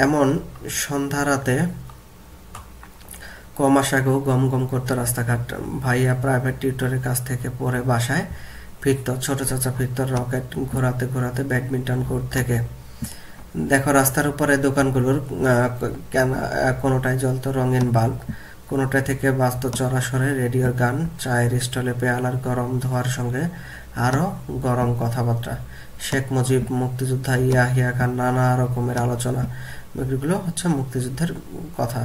A: এমন সন্ধ্যারাতে কমাসাগো গম গম করতো রাস্তাঘাট। ভাইয়া প্রাইভেট টিউটরের কাছ থেকে পড়ে বাসায় ফিরত, ছোট চাচা ফিরত রকেট ঘোরাতে ঘোরাতে ব্যাডমিন্টন কোর্ট থেকে। দেখো, রাস্তার উপরে দোকানগুলোর কোনোটায় জ্বলতো রঙিন বাল্ব, কোনোটা থেকে বাজত চড়া স্বরে রেডিওর গান, চায়ের স্টলে পেয়ালার গরম ধোয়ার সঙ্গে আরো গরম কথাবার্তা। শেখ মুজিব, মুক্তিযোদ্ধা, ইয়াহিয়া খান, নানা রকমের আলোচনা। এগুলো হচ্ছে মুক্তিযুদ্ধের কথা।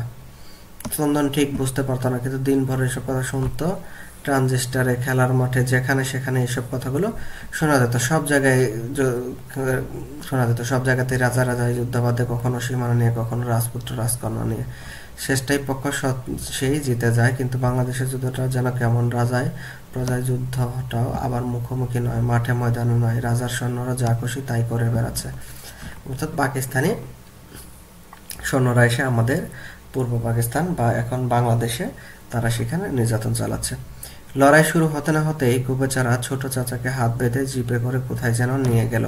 A: চন্দন ঠিক বুঝতে পারতো না, কিন্তু দিনভর এসব কথা শুনতো। ট্রানজিস্টারে, খেলার মাঠে, যেখানে সেখানে এসব কথাগুলো শোনা যেত। সব জায়গায় শোনা যেত। সব জায়গাতেই রাজা রাজাই যুদ্ধ বাঁধে, কখনো সীমানা নিয়ে, কখনো রাজপুত্র রাজকন্যা নিয়ে। শেষটাই পক্ষ সেই জিতে যায়। কিন্তু বাংলাদেশের যুদ্ধটা যেন কেমন, রাজায় প্রজায় যুদ্ধটাও আবার মুখোমুখি নয়, মাঠে ময়দানে নয়। রাজার সৈন্যরা যা খুশি তাই করে বেড়াচ্ছে। অর্থাৎ পাকিস্তানি সৈন্যরা এসে আমাদের পূর্ব পাকিস্তান বা এখন বাংলাদেশে তারা সেখানে নির্যাতন চালাচ্ছে। লড়াই শুরু হতে না হতেই কুবেচারা ছোট চাচাকে হাত বেঁধে জিপে করে কোথায় যেন নিয়ে গেল।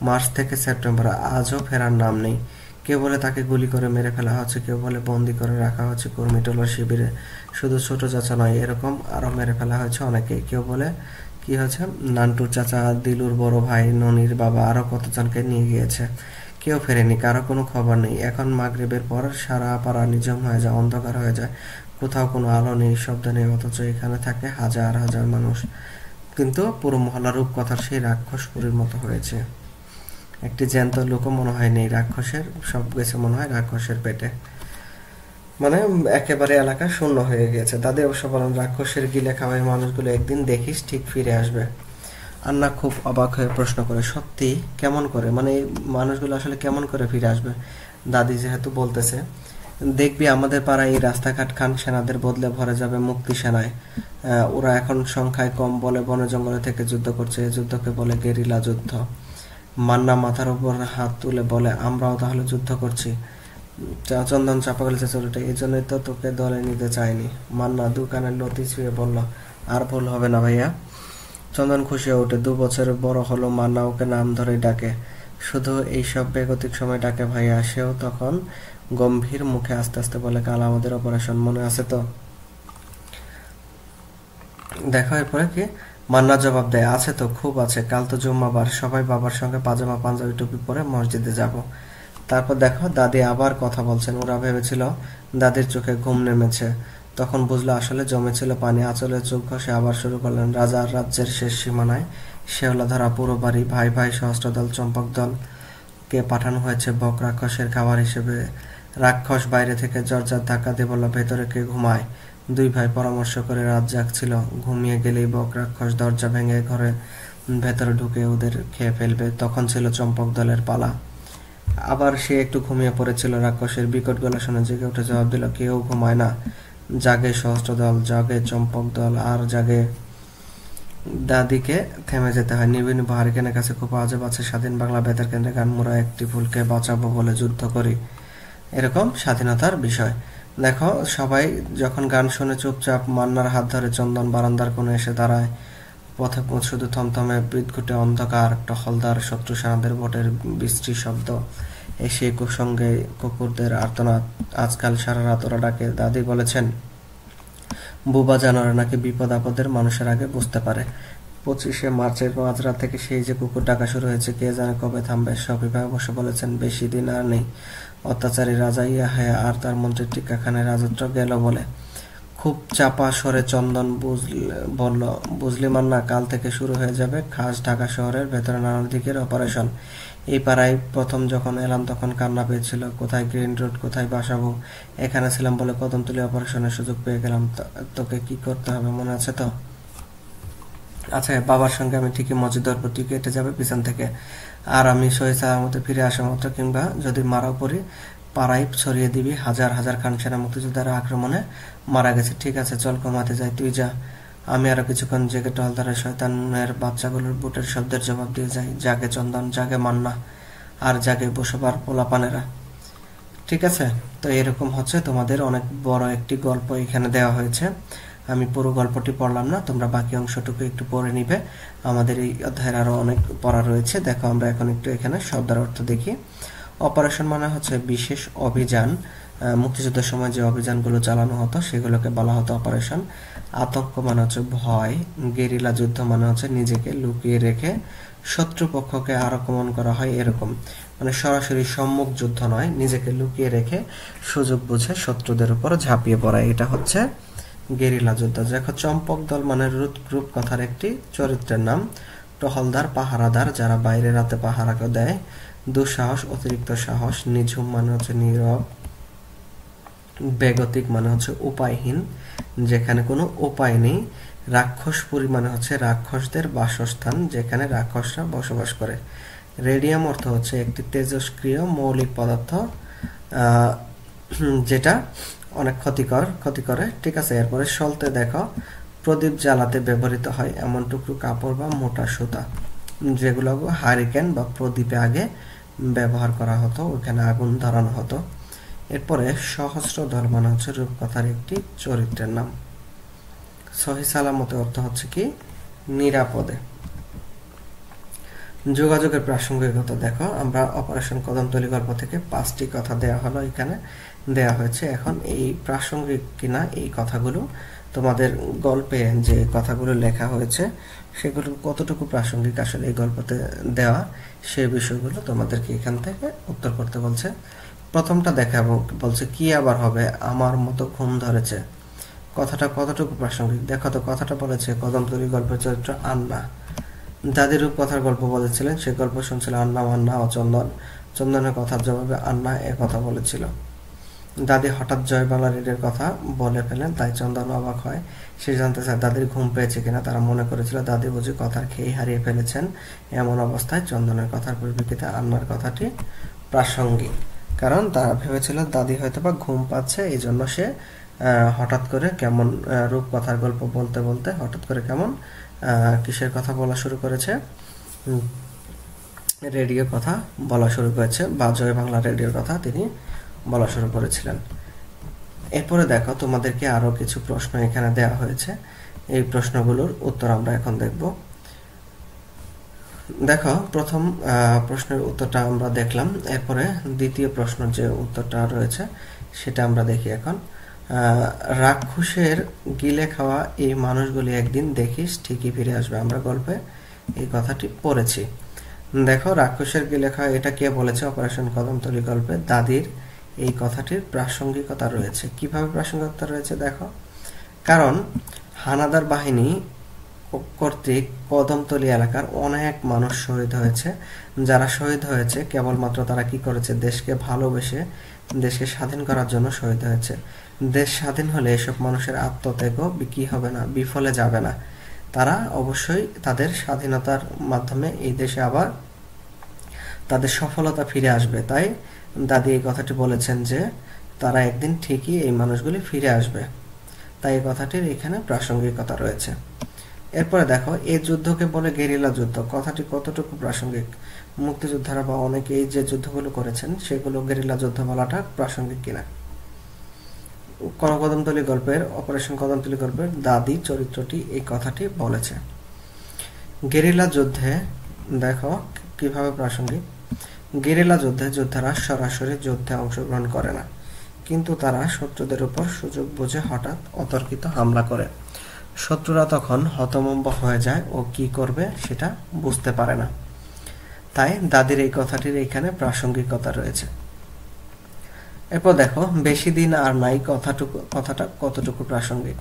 A: মার্চ থেকে সেপ্টেম্বর, আজও ফেরার নাম নেই। কেউ বলে তাকে গুলি করে মেরে ফেলা হচ্ছে, কেউ বলে বন্দি করে রাখা হচ্ছে কর্মীটোলার শিবিরে। শুধু ছোট চাচা নয়, এরকম আরো মেরে ফেলা হয়েছে অনেকেই। কেউ বলে কি হয়েছে, নান্টুর চাচা, দিলুর বড় ভাই, ননির বাবা, আরো কতজনকে নিয়ে গিয়েছে। কেউ ফেরেনি, কারো কোনো খবর নেই। এখন মাগরিবের পর সারা পাড়া নিঝুম হয়ে যায়, অন্ধকার হয়ে যায়। কোথাও কোনো আলো নেই, শব্দ নেই, অথচ এখানে থাকে হাজার হাজার মানুষ। কিন্তু পুরো মহল্লা রূপকথার সেই রাক্ষসপুরীর মতো হয়েছে। একটি জ্যান্ত লোকও মনে হয় নেই। রাক্ষসের সব গেছে মনে হয় রাক্ষসের পেটে। মানে একেবারে এলাকা শূন্য হয়ে গেছে। দাদি অবশ্য বলেন, রাক্ষসের গিলে খাওয়াই মানুষগুলো একদিন দেখিস ঠিক ফিরে আসবে। আন্না খুব অবাক হয়ে প্রশ্ন করে, সত্যি? কেমন করে? মানে এই মানুষগুলো আসলে কেমন করে ফিরে আসবে? দাদি যেহেতু বলতেছে, দেখবি আমাদের পাড়ায় এই রাস্তাঘাট খান সেনাদের বদলে ভরে যাবে মুক্তি সেনায়। ওরা এখন সংখ্যায় কম বলে বনে জঙ্গলে থেকে যুদ্ধ করছে। এই যুদ্ধকে বলে গেরিলা যুদ্ধ। মান্না মাথার উপর হাত তুলে বলে, আমরাও তাহলে যুদ্ধ করছি? চন্দন চাপা গেছে চলুটে, এই জন্যই তো তোকে দলে নিতে চাইনি। মান্না দোকানের লতি ছুঁয়ে বলল, আর ভুল হবে না ভাইয়া। চন্দন খুশি হয়ে ওঠে। 2 বছরের বড় হলো, মান্না ওকে নাম ধরেই ডাকে। শুধু এইসব বেগতিক সময় ডাকে ভাইয়া। সেও তখন গম্ভীর মুখে আস্তে আস্তে বলে, কাল আমাদের অপারেশন, মনে আছে তো? দেখো এরপরে কি মান্না জবাব দেয়, আছে তো, খুব আছে। কাল তো জুম্মাবার, সবাই বাবার সঙ্গে পাজামা পাঞ্জাবি টুপি পরে মসজিদে যাব। তারপর দেখো দাদি আবার কথা বলছেন। ওরা ভেবেছিল দাদির চোখে ঘুম নেমেছে, তখন বুঝলো আসলে জমেছিল পানি। আঁচলে চোখ ঘষে আবার শুরু করলেন, রাজার রাজ্যের শেষ সীমানায় শেওলা ধরা পুরো বাড়ি, ভাই ভাই সহস্র দল চম্পক দল কে পাঠানো হয়েছে বক রাক্ষসের খাবার হিসেবে। রাক্ষস বাইরে থেকে দরজার ধাক্কা দিয়ে বলল, ভেতরে কে ঘুমায়? 2 ভাই পরামর্শ করে রাত জাগছিল, ঘুমিয়ে গেলেই বক রাক্ষস দরজা ভেঙে ঘরে ভেতরে ঢুকে ওদের খেয়ে ফেলবে। তখন ছিল চম্পক দলের পালা। আবার সে একটু ঘুমিয়ে পড়েছিল। রাক্ষসের বিকট গলা শুনে জেগে উঠে জবাব দিল, কেউ ঘুমায় না, জাগে সহস্র দল, জাগে চম্পক দল, আর জাগে দাদিকে থেমে যেতে হয়। নিবিন হারিকেনের কাছে খুব আজব আছে, স্বাধীন বাংলা বেতার কেন্দ্রে গান, মোরা একটি ফুলকে বাঁচাবো বলে যুদ্ধ করি, এরকম স্বাধীনতার বিষয়। দেখো সবাই যখন গান শুনে চুপচাপ মান্নার হাত ধরে চন্দন বারান্দার কোণে এসে দাঁড়ায়। পথে শুধু থমথমে বিদ্ঘুটে অন্ধকার, টহলদার শত্রু সেনাদের ভোটের বিশ্রী শব্দ, এসে সঙ্গে কুকুরদের আর্তনাদ। আজকাল সারা রাত ওরা ডাকে। দাদি বলেছেন বুবা জানোয়ার নাকি বিপদ আপদের মানুষের আগে বুঝতে পারে। 25শে মার্চের মাঝরাত থেকে সেই যে কুকুর ডাকা শুরু হয়েছে, কে জানে কবে থামবে। শফিফা অবশ্য বলেছেন বেশি দিন আর নেই। অত্যাচারী রাজা ইয়াহিয়া আর তার মন্ত্রী টিক্কা খানের রাজত্ব গেল বলে। খুব চাপা স্বরে চন্দন বলল, বুঝলি মান্না, কাল থেকে শুরু হয়ে যাবে খাস ঢাকা শহরের ভেতরে নানা দিকের অপারেশন। এই পাড়ায় প্রথম যখন এলাম তখন কান্না পেয়েছিল, কোথায় গ্রিন রোড, কোথায় বাসাবো। এখানে ছিলাম বলে কদমতলী অপারেশনের সুযোগ পেয়ে গেলাম। তোকে কি করতে হবে মনে আছে তো? আচ্ছা, বাবার সঙ্গে আমি ঠিকই মসজিদের প্রতি কেটে যাবে পিছন থেকে, আর আমি সহি সালামতে ফিরে আসা মাত্র, কিংবা যদি মারাও পড়ি, পাড়ায় ছড়িয়ে দিবি হাজার হাজার খান সেনা মুক্তিযোদ্ধারা আক্রমণে মারা গেছে। ঠিক আছে, চল ঘুমাতে যাই, তুই যা। আমি আরো কিছুক্ষণ জেগে টহলদারের শয়তানের বাচ্চাগুলোর বুটের শব্দের জবাব দিয়ে যাই। জাগে চন্দন, জাগে মান্না, আর জাগে বসবার পোলাপানেরা। ঠিক আছে, তো এরকম হচ্ছে তোমাদের অনেক বড় একটি গল্প এখানে দেওয়া হয়েছে। আমি পুরো গল্পটি পড়লাম না, তোমরা বাকি অংশটুকু একটু পড়ে নিবে। আমাদের এই অধ্যায়ের আরো অনেক পড়া রয়েছে। দেখো আমরা এখন একটু এখানে শব্দের অর্থ দেখি। অপারেশন মানে হচ্ছে বিশেষ অভিযান। মুক্তিযুদ্ধের সময় যে অভিযানগুলো চালানো হতো সেগুলোকে বলা হতো অপারেশন। আতঙ্ক মানে হচ্ছে ভয়। গেরিলা যুদ্ধ মানে হচ্ছে নিজেকে লুকিয়ে রেখে শত্রুপক্ষকে আক্রমণ করা হয়, এরকম। মানে সরাসরি সম্মুখ যুদ্ধ নয়, নিজেকে লুকিয়ে রেখে সুযোগ বুঝে শত্রুদের উপর ঝাঁপিয়ে পড়া, এটা হচ্ছে গেরিলা যুদ্ধ। দেখো চম্পক দল মানে রূপ কথার একটি চরিত্রের নাম। টহলদার, পাহারাদার, যারা বাইরে রাতে পাহারা দেয়। দুঃসাহস, অতিরিক্ত সাহস। নিঝুম মানে হচ্ছে নীরব। বেগতিক মানে হচ্ছে উপায়হীন, যেখানে কোনো উপায় নেই। রাক্ষসপুরী মানে হচ্ছে রাক্ষসদের বাসস্থান, যেখানে রাক্ষসরা বসবাস করে। রেডিয়াম অর্থ হচ্ছে একটি তেজস্ক্রিয় মৌলিক পদার্থ, যেটা অনেক ক্ষতি করে। ঠিক আছে, এরপরে সলতে দেখো প্রদীপ জ্বালাতে ব্যবহৃত হয় এমন টুকরো কাপড় বা মোটা সুতা, যেগুলো হারিকেন বা প্রদীপে আগে ব্যবহার করা হতো, ওখানে আগুন ধরানো হতো। এরপরে সহস্র দল মানে হচ্ছে রূপকথার একটি চরিত্রের নাম। সহি সালামতে অর্থ হচ্ছে কি নিরাপদে। যোগাযোগের প্রাসঙ্গিকতা দেখো, আমরা অপারেশন কদমতলী গল্প থেকে 5টি কথা দেয়া হলো, এখানে দেয়া হয়েছে। এখন এই প্রাসঙ্গিক কিনা এই কথাগুলো, তোমাদের গল্পে যে কথাগুলো লেখা হয়েছে সেগুলো কতটুকু প্রাসঙ্গিক আসলে এই গল্পতে দেওয়া, সেই বিষয়গুলো তোমাদেরকে এখান থেকে উত্তর করতে বলছে। প্রথমটা দেখাবো, বলছে কি আবার হবে, আমার মতো ঘুম ধরেছে। কথাটা কতটুকু প্রাসঙ্গিক দেখো তো। কথাটা বলেছে কদমতলী গল্পের চরিত্র আন্না। দাদির রূপকথার গল্প বলেছিলেন, সে গল্প শুনছিল আন্না, মান্না ও চন্দন। চন্দনের কথার জবাবে আন্না এ কথা বলেছিল। দাদি হঠাৎ জয় বাংলা রেডিওর কথা বলে ফেলেন, তাই চন্দন অবাক হয়। সে জানতে চায় দাদির ঘুম পেয়েছে কিনা। তারা মনে করেছিল দাদি বুঝি কথার খেয়ে হারিয়ে ফেলেছেন। এমন অবস্থায় চন্দনের কথার পরিপ্রেক্ষিতে আন্নার কথাটি প্রাসঙ্গিক, কারণ তারা ভেবেছিল দাদি হয়তোবা ঘুম পাচ্ছে, এই জন্য সে হঠাৎ করে কেমন রূপকথার গল্প বলতে বলতে হঠাৎ করে কেমন কিসের কথা বলা শুরু করেছে, রেডিওর কথা বলা শুরু করেছে, বা জয় বাংলা রেডিওর কথা তিনি বলা শুরু করেছিলেন। এরপরে দেখো তোমাদেরকে আরো কিছু প্রশ্ন এখানে দেওয়া হয়েছে, এই প্রশ্নগুলোর উত্তর আমরা এখন দেখব। দেখো প্রথম প্রশ্নের উত্তরটা আমরা দেখলাম, এরপরে দ্বিতীয় প্রশ্ন যে উত্তরটা রয়েছে সেটা আমরা দেখি এখন। রাক্ষসের গিলে খাওয়া এই মানুষগুলি একদিন দেখিস ঠিকই ফিরে আসবে। আমরা গল্পে এই কথাটি পড়েছি। দেখো রাক্ষসের গিলে খাওয়া, এটা কে বলেছে? অপারেশন কদমতলী গল্পে দাদির এই কথাটির প্রাসঙ্গিকতা রয়েছে। কিভাবে প্রাসঙ্গিকতা রয়েছে দেখো, কারণ হানাদার বাহিনী কর্তৃক কদমতলী এলাকার অনেক মানুষ শহীদ হয়েছে। যারা শহীদ হয়েছে কেবলমাত্র তারা কি করেছে, দেশকে ভালোবেসে দেশকে স্বাধীন করার জন্য শহীদ হয়েছে। দেশ স্বাধীন হলে এসব মানুষের আত্মত্যাগও কি হবে না, বিফলে যাবে না। তারা অবশ্যই তাদের স্বাধীনতার মাধ্যমে এই দেশে আবার তাদের সফলতা ফিরে আসবে। তাই দাদি এই কথাটি বলেছেন যে তারা একদিন ঠিকই এই মানুষগুলি ফিরে আসবে। তাই এই কথাটির এখানে প্রাসঙ্গিকতা রয়েছে। এরপরে দেখো, এই যুদ্ধকে বলে গেরিলা যুদ্ধ, কথাটি কতটুকু প্রাসঙ্গিক। মুক্তিযোদ্ধারা বা অনেকেই যে যুদ্ধগুলো করেছেন সেগুলো গেরিলা যুদ্ধ বলাটা প্রাসঙ্গিক কিনা। কদমতলী গল্পের, অপারেশন কদমতলী গল্পের দাদি চরিত্রটি এই কথাটি বলেছে। গেরিলা যুদ্ধে দেখো কিভাবে প্রাসঙ্গিক। গেরিলা যুদ্ধে যোদ্ধারা সরাসরি যুদ্ধে অংশগ্রহণ করে না, কিন্তু তারা শত্রুদের উপর সুযোগ বুঝে হঠাৎ অতর্কিত হামলা করে। শত্রুরা তখন হতভম্ব হয়ে যায় ও কি করবে সেটা বুঝতে পারে না। তাই দাদির এই কথাটির এখানে প্রাসঙ্গিকতা রয়েছে। এরপর দেখো, বেশি দিন আর নাই কথাটা কতটুকু প্রাসঙ্গিক।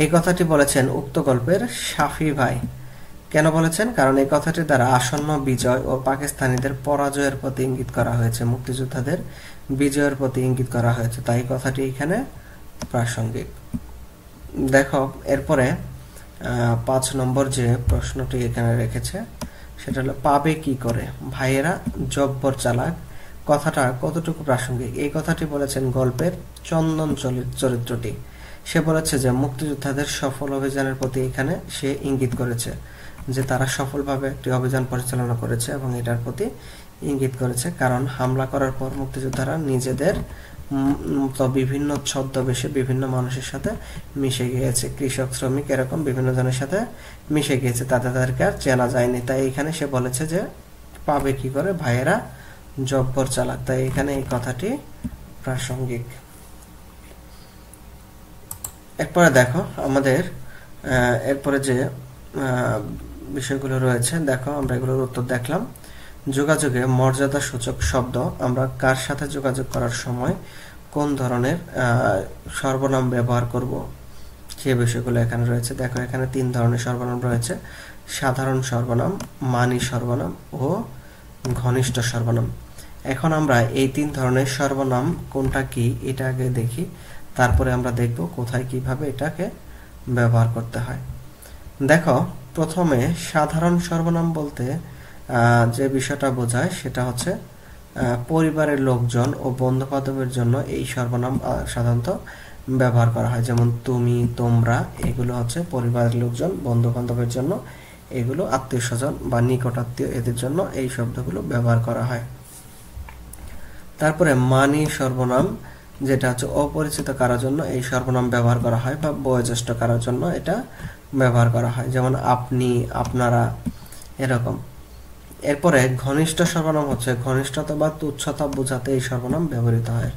A: এই কথাটি বলেছেন উক্ত গল্পের শাফি ভাই। কেন বলেছেন? কারণ এই কথাটির দ্বারা আসন্ন বিজয় ও পাকিস্তানিদের পরাজয়ের প্রতি ইঙ্গিত করা হয়েছে, মুক্তিযোদ্ধাদের বিজয়ের প্রতি ইঙ্গিত করা হয়েছে, তাই কথাটি এখানে প্রাসঙ্গিক। দেখো এরপরে 5 নম্বর যে প্রশ্নটি এখানে রেখেছে সেটা হলো পাবে কি করে, ভাইয়েরা জব্বর চালাক, কথাটা কতটুকু প্রাসঙ্গিক। এই কথাটি বলেছেন গল্পের চন্দন চরিত্রটি। সে বলেছে যে মুক্তিযোদ্ধাদের সফল অভিযানের প্রতি এখানে সে ইঙ্গিত করেছে, যে তারা সফলভাবে একটি অভিযান পরিচালনা করেছে এবং এটার প্রতি ইঙ্গিত করেছে। কারণ হামলা করার পর মুক্তিযোদ্ধারা নিজেদের বিভিন্ন ছদ্মবেশে বিভিন্ন মানুষের সাথে মিশে গিয়েছে, কৃষক, শ্রমিক, এরকম বিভিন্ন জনের সাথে মিশে গিয়েছে, তাদেরকে আর চেনা যায়নি। তাই এখানে সে বলেছে যে পাবে কি করে, ভাইয়েরা জব্বর চালাক, তাই এখানে এই কথাটি প্রাসঙ্গিক। এরপরে দেখো আমাদের এরপরে যে বিষয়গুলো রয়েছে, দেখো আমরা এগুলোর উত্তর দেখলাম। যোগাযোগে মর্যাদা সূচক শব্দ আমরা কার সাথে যোগাযোগ করার সময় কোন ধরনের সর্বনাম ব্যবহার করব, সে বিষয়গুলো এখানে রয়েছে। দেখো এখানে 3 ধরনের সর্বনাম রয়েছে, সাধারণ সর্বনাম, মানি সর্বনাম ও ঘনিষ্ঠ সর্বনাম। এখন আমরা এই 3 ধরনের সর্বনাম কোনটা কি এটা আগে দেখি, তারপরে আমরা দেখব কোথায় কিভাবে এটাকে ব্যবহার করতে হয়। দেখো প্রথমে সাধারণ সর্বনাম বলতে যে বিষয়টা বোঝায় সেটা হচ্ছে পরিবারের লোকজন ও বন্ধু বান্ধবের জন্য এই সর্বনাম সাধারণত ব্যবহার করা হয়, যেমন তুমি, তোমরা, এগুলো হচ্ছে পরিবারের লোকজন, বন্ধু বান্ধবের জন্য, এগুলো আত্মীয় স্বজন বা নিকট আত্মীয়, এদের জন্য এই শব্দগুলো ব্যবহার করা হয়। তারপরে মানি সর্বনাম, যেটা হচ্ছে অপরিচিত কারোর জন্য এই সর্বনাম ব্যবহার করা হয়, বা বয়োজ্যেষ্ঠ কারোর জন্য এটা ব্যবহার করা হয়, যেমন আপনি, আপনারা, এরকম। এরপরে ঘনিষ্ঠ সর্বনাম হচ্ছে ঘনিষ্ঠতা বা তুচ্ছতা বোঝাতে এই সর্বনাম ব্যবহৃত হয়,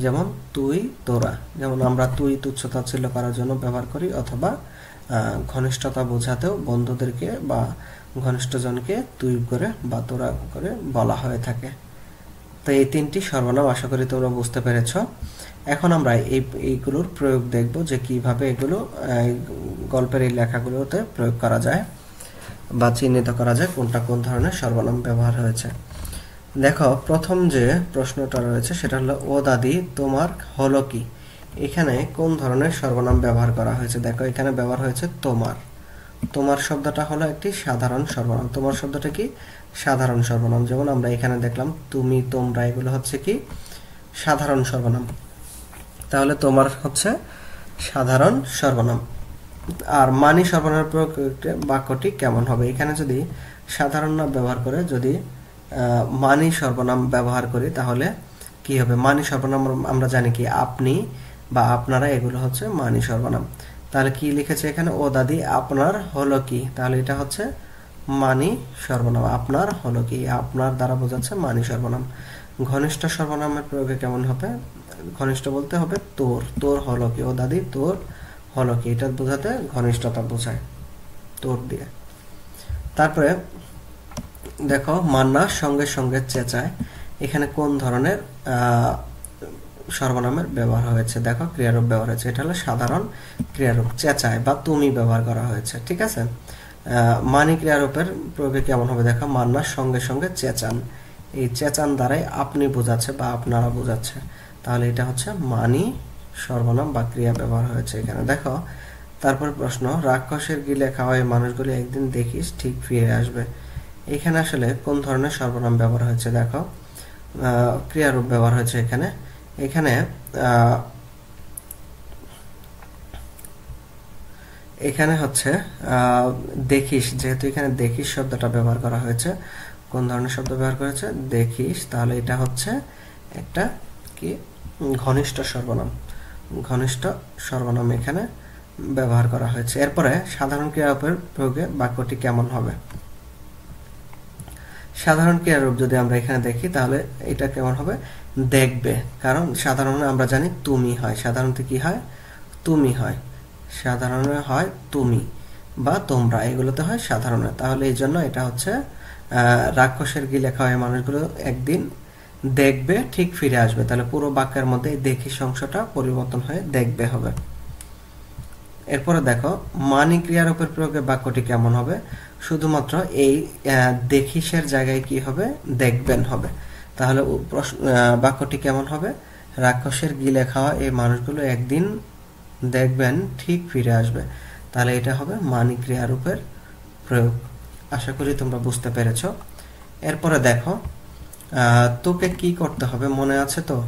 A: যেমন তুই, তোরা, যেমন আমরা তুই তুচ্ছতা ছিল করার জন্য ব্যবহার করি, অথবা ঘনিষ্ঠতা বোঝাতেও বন্ধুদেরকে বা ঘনিষ্ঠজনকে তুই করে বা তোরা করে বলা হয়ে থাকে। তো এই 3টি সর্বনাম আশা করি তোমরা বুঝতে পেরেছ। এখন আমরা এইগুলোর প্রয়োগ দেখব, যে কিভাবে এগুলো গল্পের এই লেখাগুলোতে প্রয়োগ করা যায় বা চিহ্নিত করা যায় কোনটা কোন ধরনের সর্বনাম ব্যবহার হয়েছে। দেখো প্রথম যে প্রশ্নটা রয়েছে সেটা হলো, ও দাদি তোমার হলো কি। এখানে কোন ধরনের সর্বনাম ব্যবহার করা হয়েছে? দেখো এখানে ব্যবহার হয়েছে তোমার। তোমার শব্দটা হলো একটি সাধারণ সর্বনাম। তোমার শব্দটা কি? সাধারণ সর্বনাম। যেমন আমরা এখানে দেখলাম তুমি, তোমরা, এগুলো হচ্ছে কি সাধারণ সর্বনাম। তাহলে তোমার হচ্ছে সাধারণ সর্বনাম। আর মানি সর্বনামের প্রয়োগ বাক্যটি কেমন হবে? এখানে যদি সাধারণ নাম ব্যবহার করে যদি মানি সর্বনাম ব্যবহার করি তাহলে কি হবে? মানি সর্বনাম আমরা জানি কি আপনি বা আপনারা, এগুলো হচ্ছে মানি সর্বনাম। তাহলে কি লিখেছে এখানে? ও দাদি আপনার হলো কি, তাহলে এটা হচ্ছে মানি সর্বনাম। আপনার হলো কি, আপনার দ্বারা বোঝাচ্ছে মানি সর্বনাম। ঘনিষ্ঠ সর্বনামের প্রয়োগে কেমন হবে? ঘনিষ্ঠ বলতে হবে তোর, তোর হলো কি, ও দাদি তোর হলো কি, এটা বোঝাতে ঘনিষ্ঠতা বোঝায় তোর দিয়ে। তারপরে দেখো মান্না সঙ্গে সঙ্গে চেঁচায়, এখানে কোন ধরনের সর্বনামের ব্যবহার হয়েছে? দেখো ক্রিয়ারূপ ব্যবহার হয়েছে, এটা হলো সাধারণ ক্রিয়ারূপ, চেঁচায় বা তুমি ব্যবহার করা হয়েছে, ঠিক আছে। মানি ক্রিয়ারূপের প্রয়োগে কেমন হবে? দেখো মান্না সঙ্গে সঙ্গে চেঁচান, এই চেঁচান দ্বারাই আপনি বোঝাচ্ছে বা আপনারা বোঝাচ্ছে, তাহলে এটা হচ্ছে মানি সর্বনাম বা ক্রিয়া ব্যবহার হয়েছে এখানে। দেখো তারপর প্রশ্ন, রাক্ষসের গিলে খাওয়ায় মানুষগুলি একদিন দেখিস ঠিক ফিরে আসবে। এখানে আসলে কোন ধরনের সর্বনাম ব্যবহার হয়েছে? দেখো ক্রিয়ারূপ ব্যবহার হয়েছে এখানে। এখানে এখানে হচ্ছে দেখিস, যেহেতু এখানে দেখিস শব্দটা ব্যবহার করা হয়েছে, কোন ধরনের শব্দ ব্যবহার করেছে? দেখিস, তাহলে এটা হচ্ছে একটা কি ঘনিষ্ঠ সর্বনাম। ঘনিষ্ঠ সর্বনাম এখানে ব্যবহার করা হয়েছে। এরপরে সাধারণ ক্রিয়ারূপের প্রয়োগে বাক্যটি কেমন হবে? সাধারণ ক্রিয়ারূপ যদি আমরা এখানে দেখি তাহলে এটা কেমন হবে? দেখবে, কারণ সাধারণে আমরা জানি তুমি হয়, সাধারণত কি হয়? তুমি হয়, সাধারণে হয় তুমি বা তোমরা, এগুলোতে হয় সাধারণে। তাহলে এই জন্য এটা হচ্ছে রাক্ষসের গি লেখা হয় মানুষগুলো একদিন দেখবে ঠিক ফিরে আসবে, তাহলে পুরো বাক্যের মধ্যে দেখিস অংশটা পরিবর্তন হয়ে দেখবে হবে। এরপরে দেখো মানি ক্রিয়ারূপের প্রয়োগে বাক্যটি কেমন হবে? শুধুমাত্র এই দেখিসের জায়গায় কি হবে? দেখবেন হবে। তাহলে বাক্যটি কেমন হবে? রাক্ষসের গিলে খাওয়া এই মানুষগুলো একদিন দেখবেন ঠিক ফিরে আসবে। তাহলে এটা হবে মানি ক্রিয়ারূপের প্রয়োগ। আশা করি তোমরা বুঝতে পেরেছ। এরপরে দেখো তোকে কি করতে হবে, মনে আছে তো?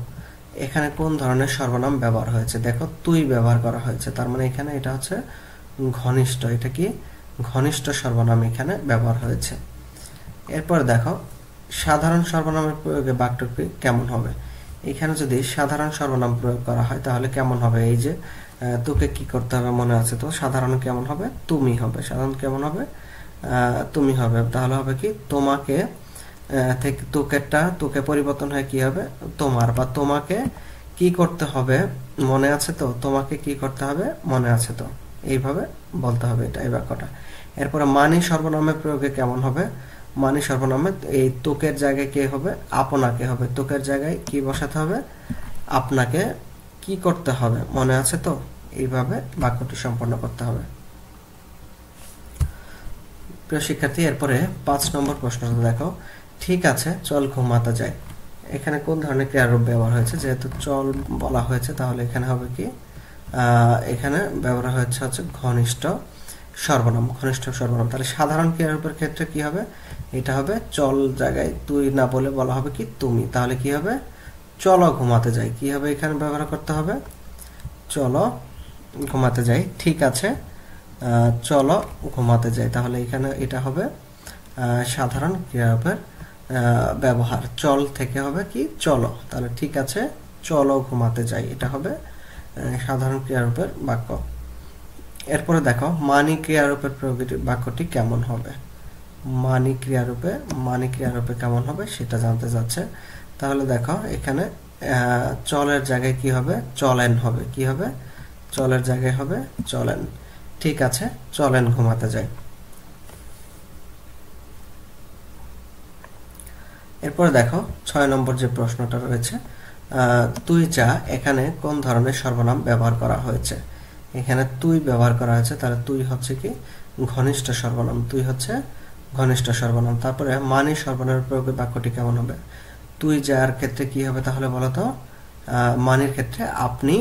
A: এখানে কোন ধরনের সর্বনাম ব্যবহার হয়েছে? দেখো তুই ব্যবহার করা হয়েছে, তার মানে এখানে এটা হচ্ছে ঘনিষ্ঠ, এটা কি ঘনিষ্ঠ সর্বনাম এখানে ব্যবহার হয়েছে। এরপর দেখো সাধারণ সর্বনামের প্রয়োগে বাক্যটি কেমন হবে? এখানে যদি সাধারণ সর্বনাম প্রয়োগ করা হয় তাহলে কেমন হবে? এই যে তোকে কি করতে হবে মনে আছে তো, সাধারণ কেমন হবে? তুমি হবে। সাধারণ কেমন হবে? তুমি হবে। তাহলে হবে কি তোমাকে থেকে তোকে পরিবর্তন হয়ে কি হবে? তোমার বা তোমাকে কি করতে হবে মনে আছে তো, তোমাকে কি করতে হবে মনে আছে তো, এইভাবে বলতে হবে এটা এই বাক্যটা। এরপরে মানি সর্বনামের প্রয়োগে কেমন হবে? মানি সর্বনামে এই তোকের জায়গায় কে হবে? আপনাকে হবে। তোকের জায়গায় কি বসাতে হবে? আপনাকে কি করতে হবে মনে আছে তো, এইভাবে বাক্যটি সম্পন্ন করতে হবে। প্রিয় শিক্ষার্থী, এরপরে 5 নম্বর প্রশ্নটা দেখো। ঠিক আছে চল ঘুমাতে যাই। এখানে কোন ধরনের ক্রিয়ারূপ ব্যবহার হয়েছে? যেহেতু চল বলা হয়েছে তাহলে এখানে হবে কি এখানে ব্যবহার হয়েছে হচ্ছে ঘনিষ্ঠ সর্বনাম। ঘনিষ্ঠ সর্বনাম, তাহলে সাধারণ ক্রিয়ারূপের ক্ষেত্রে কি হবে? এটা হবে চল জায়গায় তুই না বলে বলা হবে কি তুমি, তাহলে কি হবে? চলো ঘুমাতে যাই। কি হবে এখানে ব্যবহার করতে হবে? চলো ঘুমাতে যাই। ঠিক আছে চলো ঘুমাতে যাই, তাহলে এখানে এটা হবে সাধারণ ক্রিয়ারূপের ব্যবহার। চল থেকে হবে কি চলো, তাহলে ঠিক আছে চলো ঘুমাতে যাই, এটা হবে সাধারণ ক্রিয়ারূপের বাক্য। এরপরে দেখো মানি ক্রিয়ারূপের প্রয়োগের বাক্যটি কেমন হবে? মানি ক্রিয়ারূপে কেমন হবে সেটা জানতে যাচ্ছে। তাহলে দেখো এখানে চলের জায়গায় কি হবে? চলেন হবে। কি হবে? চলের জায়গায় হবে চলেন। ঠিক আছে চলেন ঘুমাতে যাই। এরপরে দেখো 6 নম্বর যে প্রশ্নটা রয়েছে, তুই যা, এখানে কোন ধরনের সর্বনাম ব্যবহার করা হয়েছে? এখানে তুই ব্যবহার করা হয়েছে, তাহলে তুই হচ্ছে কি ঘনিষ্ঠ সর্বনাম। তুই হচ্ছে ঘনিষ্ঠ সর্বনাম। তারপরে মানি সর্বনামের প্রয়োগে বাক্যটি কেমন হবে? তুই যার ক্ষেত্রে কি হবে তাহলে বলো তো? মানির ক্ষেত্রে আপনি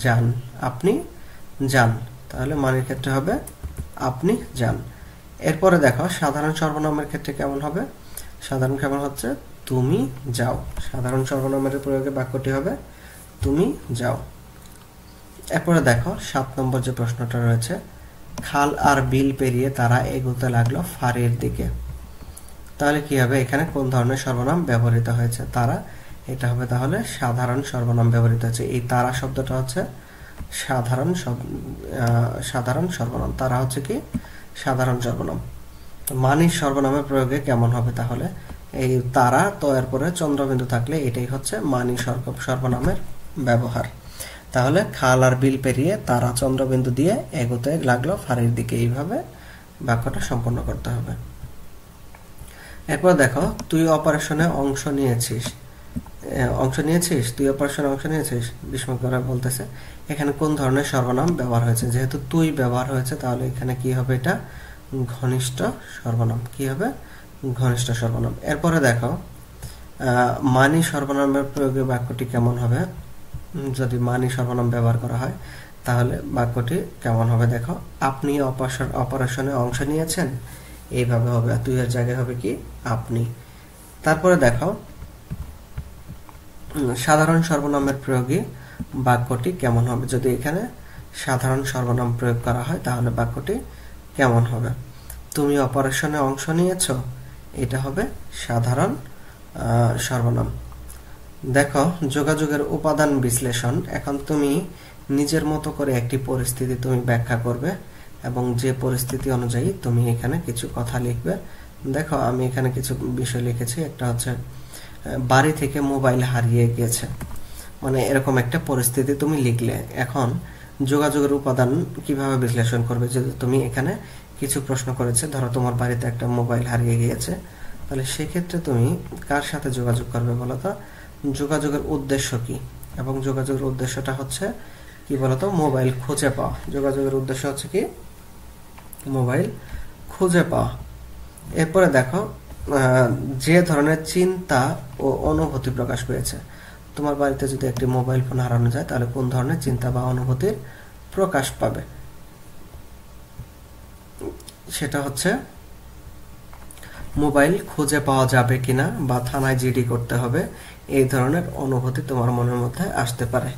A: যান। আপনি যান, তাহলে মানির ক্ষেত্রে হবে আপনি যান। এরপরে দেখো সাধারণ সর্বনামের ক্ষেত্রে কেমন হবে? সাধারণ কেমন হচ্ছে? তুমি যাও। সাধারণ সর্বনামের প্রয়োগে বাক্যটি হবে তুমি যাও। এরপরে দেখো 7 নম্বর যে প্রশ্নটা রয়েছে, খাল আর বিল পেরিয়ে তারা এগোতে লাগলো ফাঁড়ির দিকে। তাহলে কি হবে? এখানে কোন ধরনের সর্বনাম ব্যবহৃত হয়েছে? তারা, এটা হবে তাহলে সাধারণ সর্বনাম ব্যবহৃত হয়েছে। এই তারা শব্দটা হচ্ছে সাধারণ সর্বনাম। তারা হচ্ছে কি সাধারণ সর্বনাম। মানি সর্বনামের প্রয়োগে কেমন হবে? তাহলে এই তারা তো এরপরে চন্দ্রবিন্দু থাকলে এটাই হচ্ছে মানি সর্বনামের ব্যবহার। তাহলে খাল আর বিল পেরিয়ে তারা চন্দ্রবিন্দু দিয়ে এগোতে লাগলো ফাঁড়ির দিকে, এইভাবে বাক্যটা সম্পন্ন করতে হবে। এরপর দেখো তুই অপারেশনে অংশ নিয়েছিস। তুই অপারেশনে অংশ নিয়েছিস বিস্ময়কর বলতেছে। এখানে কোন ধরনের সর্বনাম ব্যবহার হয়েছে? যেহেতু তুই ব্যবহার হয়েছে তাহলে এখানে কি হবে? এটা ঘনিষ্ঠ সর্বনাম। কি হবে? ঘনিষ্ঠ সর্বনাম। এরপরে দেখো মানি সর্বনামের প্রয়োগে বাক্যটি কেমন হবে? যদি মানি সর্বনাম ব্যবহার করা হয় তাহলে বাক্যটি কেমন হবে? দেখো আপনি অপারেশনে অংশ নিয়েছেন, এইভাবে হবে। তুই এর জায়গায় হবে কি আপনি। তারপরে দেখো সাধারণ সর্বনামের প্রয়োগে বাক্যটি কেমন হবে? যদি এখানে সাধারণ সর্বনাম প্রয়োগ করা হয় তাহলে বাক্যটি কেমন হবে? তুমি অপারেশনে অংশ নিয়েছো, এটা হবে সাধারণ সর্বনাম। দেখো, যোগাযোগের উপাদান বিশ্লেষণ। এখন তুমি নিজের মতো করে একটি পরিস্থিতি তুমি ব্যাখ্যা করবে এবং যে পরিস্থিতি অনুযায়ী তুমি এখানে কিছু কথা লিখবে। দেখো, আমি এখানে কিছু বিষয় লিখেছি। একটা হচ্ছে বাড়ি থেকে মোবাইল হারিয়ে গিয়েছে, মানে এরকম একটা পরিস্থিতি তুমি লিখলে। এখন যোগাযোগের উপাদান কিভাবে বিশ্লেষণ করবে? যদি তুমি এখানে কিছু প্রশ্ন করেছে, ধরো তোমার বাড়িতে একটা মোবাইল হারিয়ে গিয়েছে, তাহলে সেক্ষেত্রে তুমি কার সাথে যোগাযোগ করবে বলতো? যোগাযোগের উদ্দেশ্য কি? এবং যোগাযোগের উদ্দেশ্যটা হচ্ছে কি বলতো? মোবাইল খুঁজে পাওয়া। যোগাযোগের উদ্দেশ্য হচ্ছে কি? মোবাইল খুঁজে পাওয়া। এরপরে দেখো, যে ধরনের চিন্তা ও অনুভূতি প্রকাশ পেয়েছে। তোমার বাড়িতে যদি একটি মোবাইল ফোন হারানো যায় তাহলে কোন ধরনের চিন্তা বা অনুভূতির প্রকাশ পাবে? সেটা হচ্ছে মোবাইল খুঁজে পাওয়া যাবে কিনা বা থানায় জিডি করতে হবে, এই ধরনের অনুভূতি তোমার মনের মধ্যে আসতে পারে।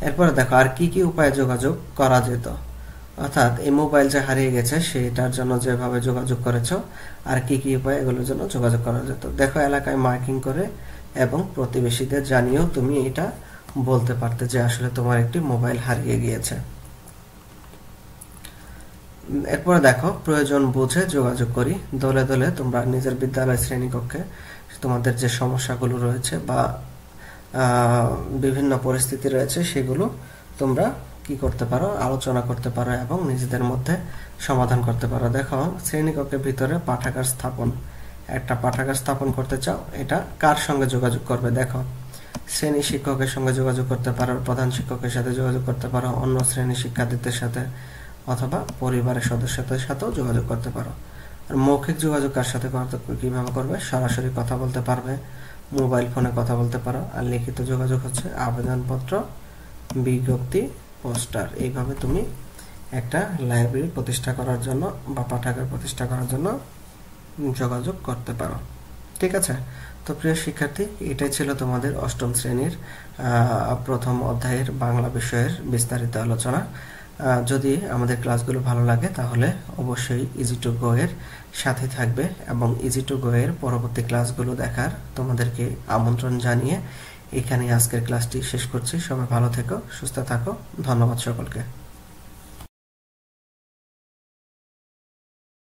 A: এরপরে দেখো, আর কি কি উপায়ে যোগাযোগ করা যেত। অর্থাৎ এই মোবাইল যে হারিয়ে গেছে সেটার জন্য যেভাবে যোগাযোগ করেছো, আর কি কি উপায়ে এগুলোর জন্য যোগাযোগ করা যেত। দেখো, এলাকায় মার্কিং করে এবং প্রতিবেশীদের জানিয়েও তুমি এটা বলতে পারতে যে আসলে তোমার একটি মোবাইল হারিয়ে গিয়েছে। এরপরে দেখো, প্রয়োজন বুঝে যোগাযোগ করি। দলে দলে তোমরা নিজের বিদ্যালয় শ্রেণীকক্ষে তোমাদের যে সমস্যাগুলো রয়েছে বা বিভিন্ন পরিস্থিতি রয়েছে সেগুলো তোমরা কি করতে পারো? আলোচনা করতে পারো এবং নিজেদের মধ্যে সমাধান করতে পারো। দেখো, শ্রেণীকক্ষের ভিতরে পাঠাগার স্থাপন। একটা পাঠাগার স্থাপন করতে চাও, এটা কার সঙ্গে যোগাযোগ করবে? দেখো, শ্রেণী শিক্ষকের সঙ্গে যোগাযোগ করতে পারো, প্রধান শিক্ষকের সাথে যোগাযোগ করতে পারো, অন্য শ্রেণী শিক্ষার্থীদের সাথে, অথবা পরিবারের সদস্যদের সাথেও যোগাযোগ করতে পারো। আর মৌখিক যোগাযোগ কার সাথে কিভাবে করবে? সরাসরি কথা বলতে পারবে, মোবাইল ফোনে কথা বলতে পারো। আর লিখিত যোগাযোগ হচ্ছে আবেদনপত্র, বিজ্ঞপ্তি, পোস্টার। এইভাবে তুমি একটা লাইব্রেরি প্রতিষ্ঠা করার জন্য বা পাঠাগার প্রতিষ্ঠা করার জন্য যোগাযোগ করতে পারো। ঠিক আছে? তো প্রিয় শিক্ষার্থী, এটাই ছিল তোমাদের অষ্টম শ্রেণীর প্রথম অধ্যায়ের বাংলা বিষয়ের বিস্তারিত আলোচনা। যদি আমাদের ক্লাসগুলো ভালো লাগে তাহলে অবশ্যই ইজি টু গো এর সাথে থাকবে এবং ইজি টু গো এর পরবর্তী ক্লাসগুলো দেখার তোমাদেরকে আমন্ত্রণ জানিয়ে এখানে আজকের ক্লাসটি শেষ করছি। সবাই ভালো থেকো, সুস্থ থাকো। ধন্যবাদ সকলকে।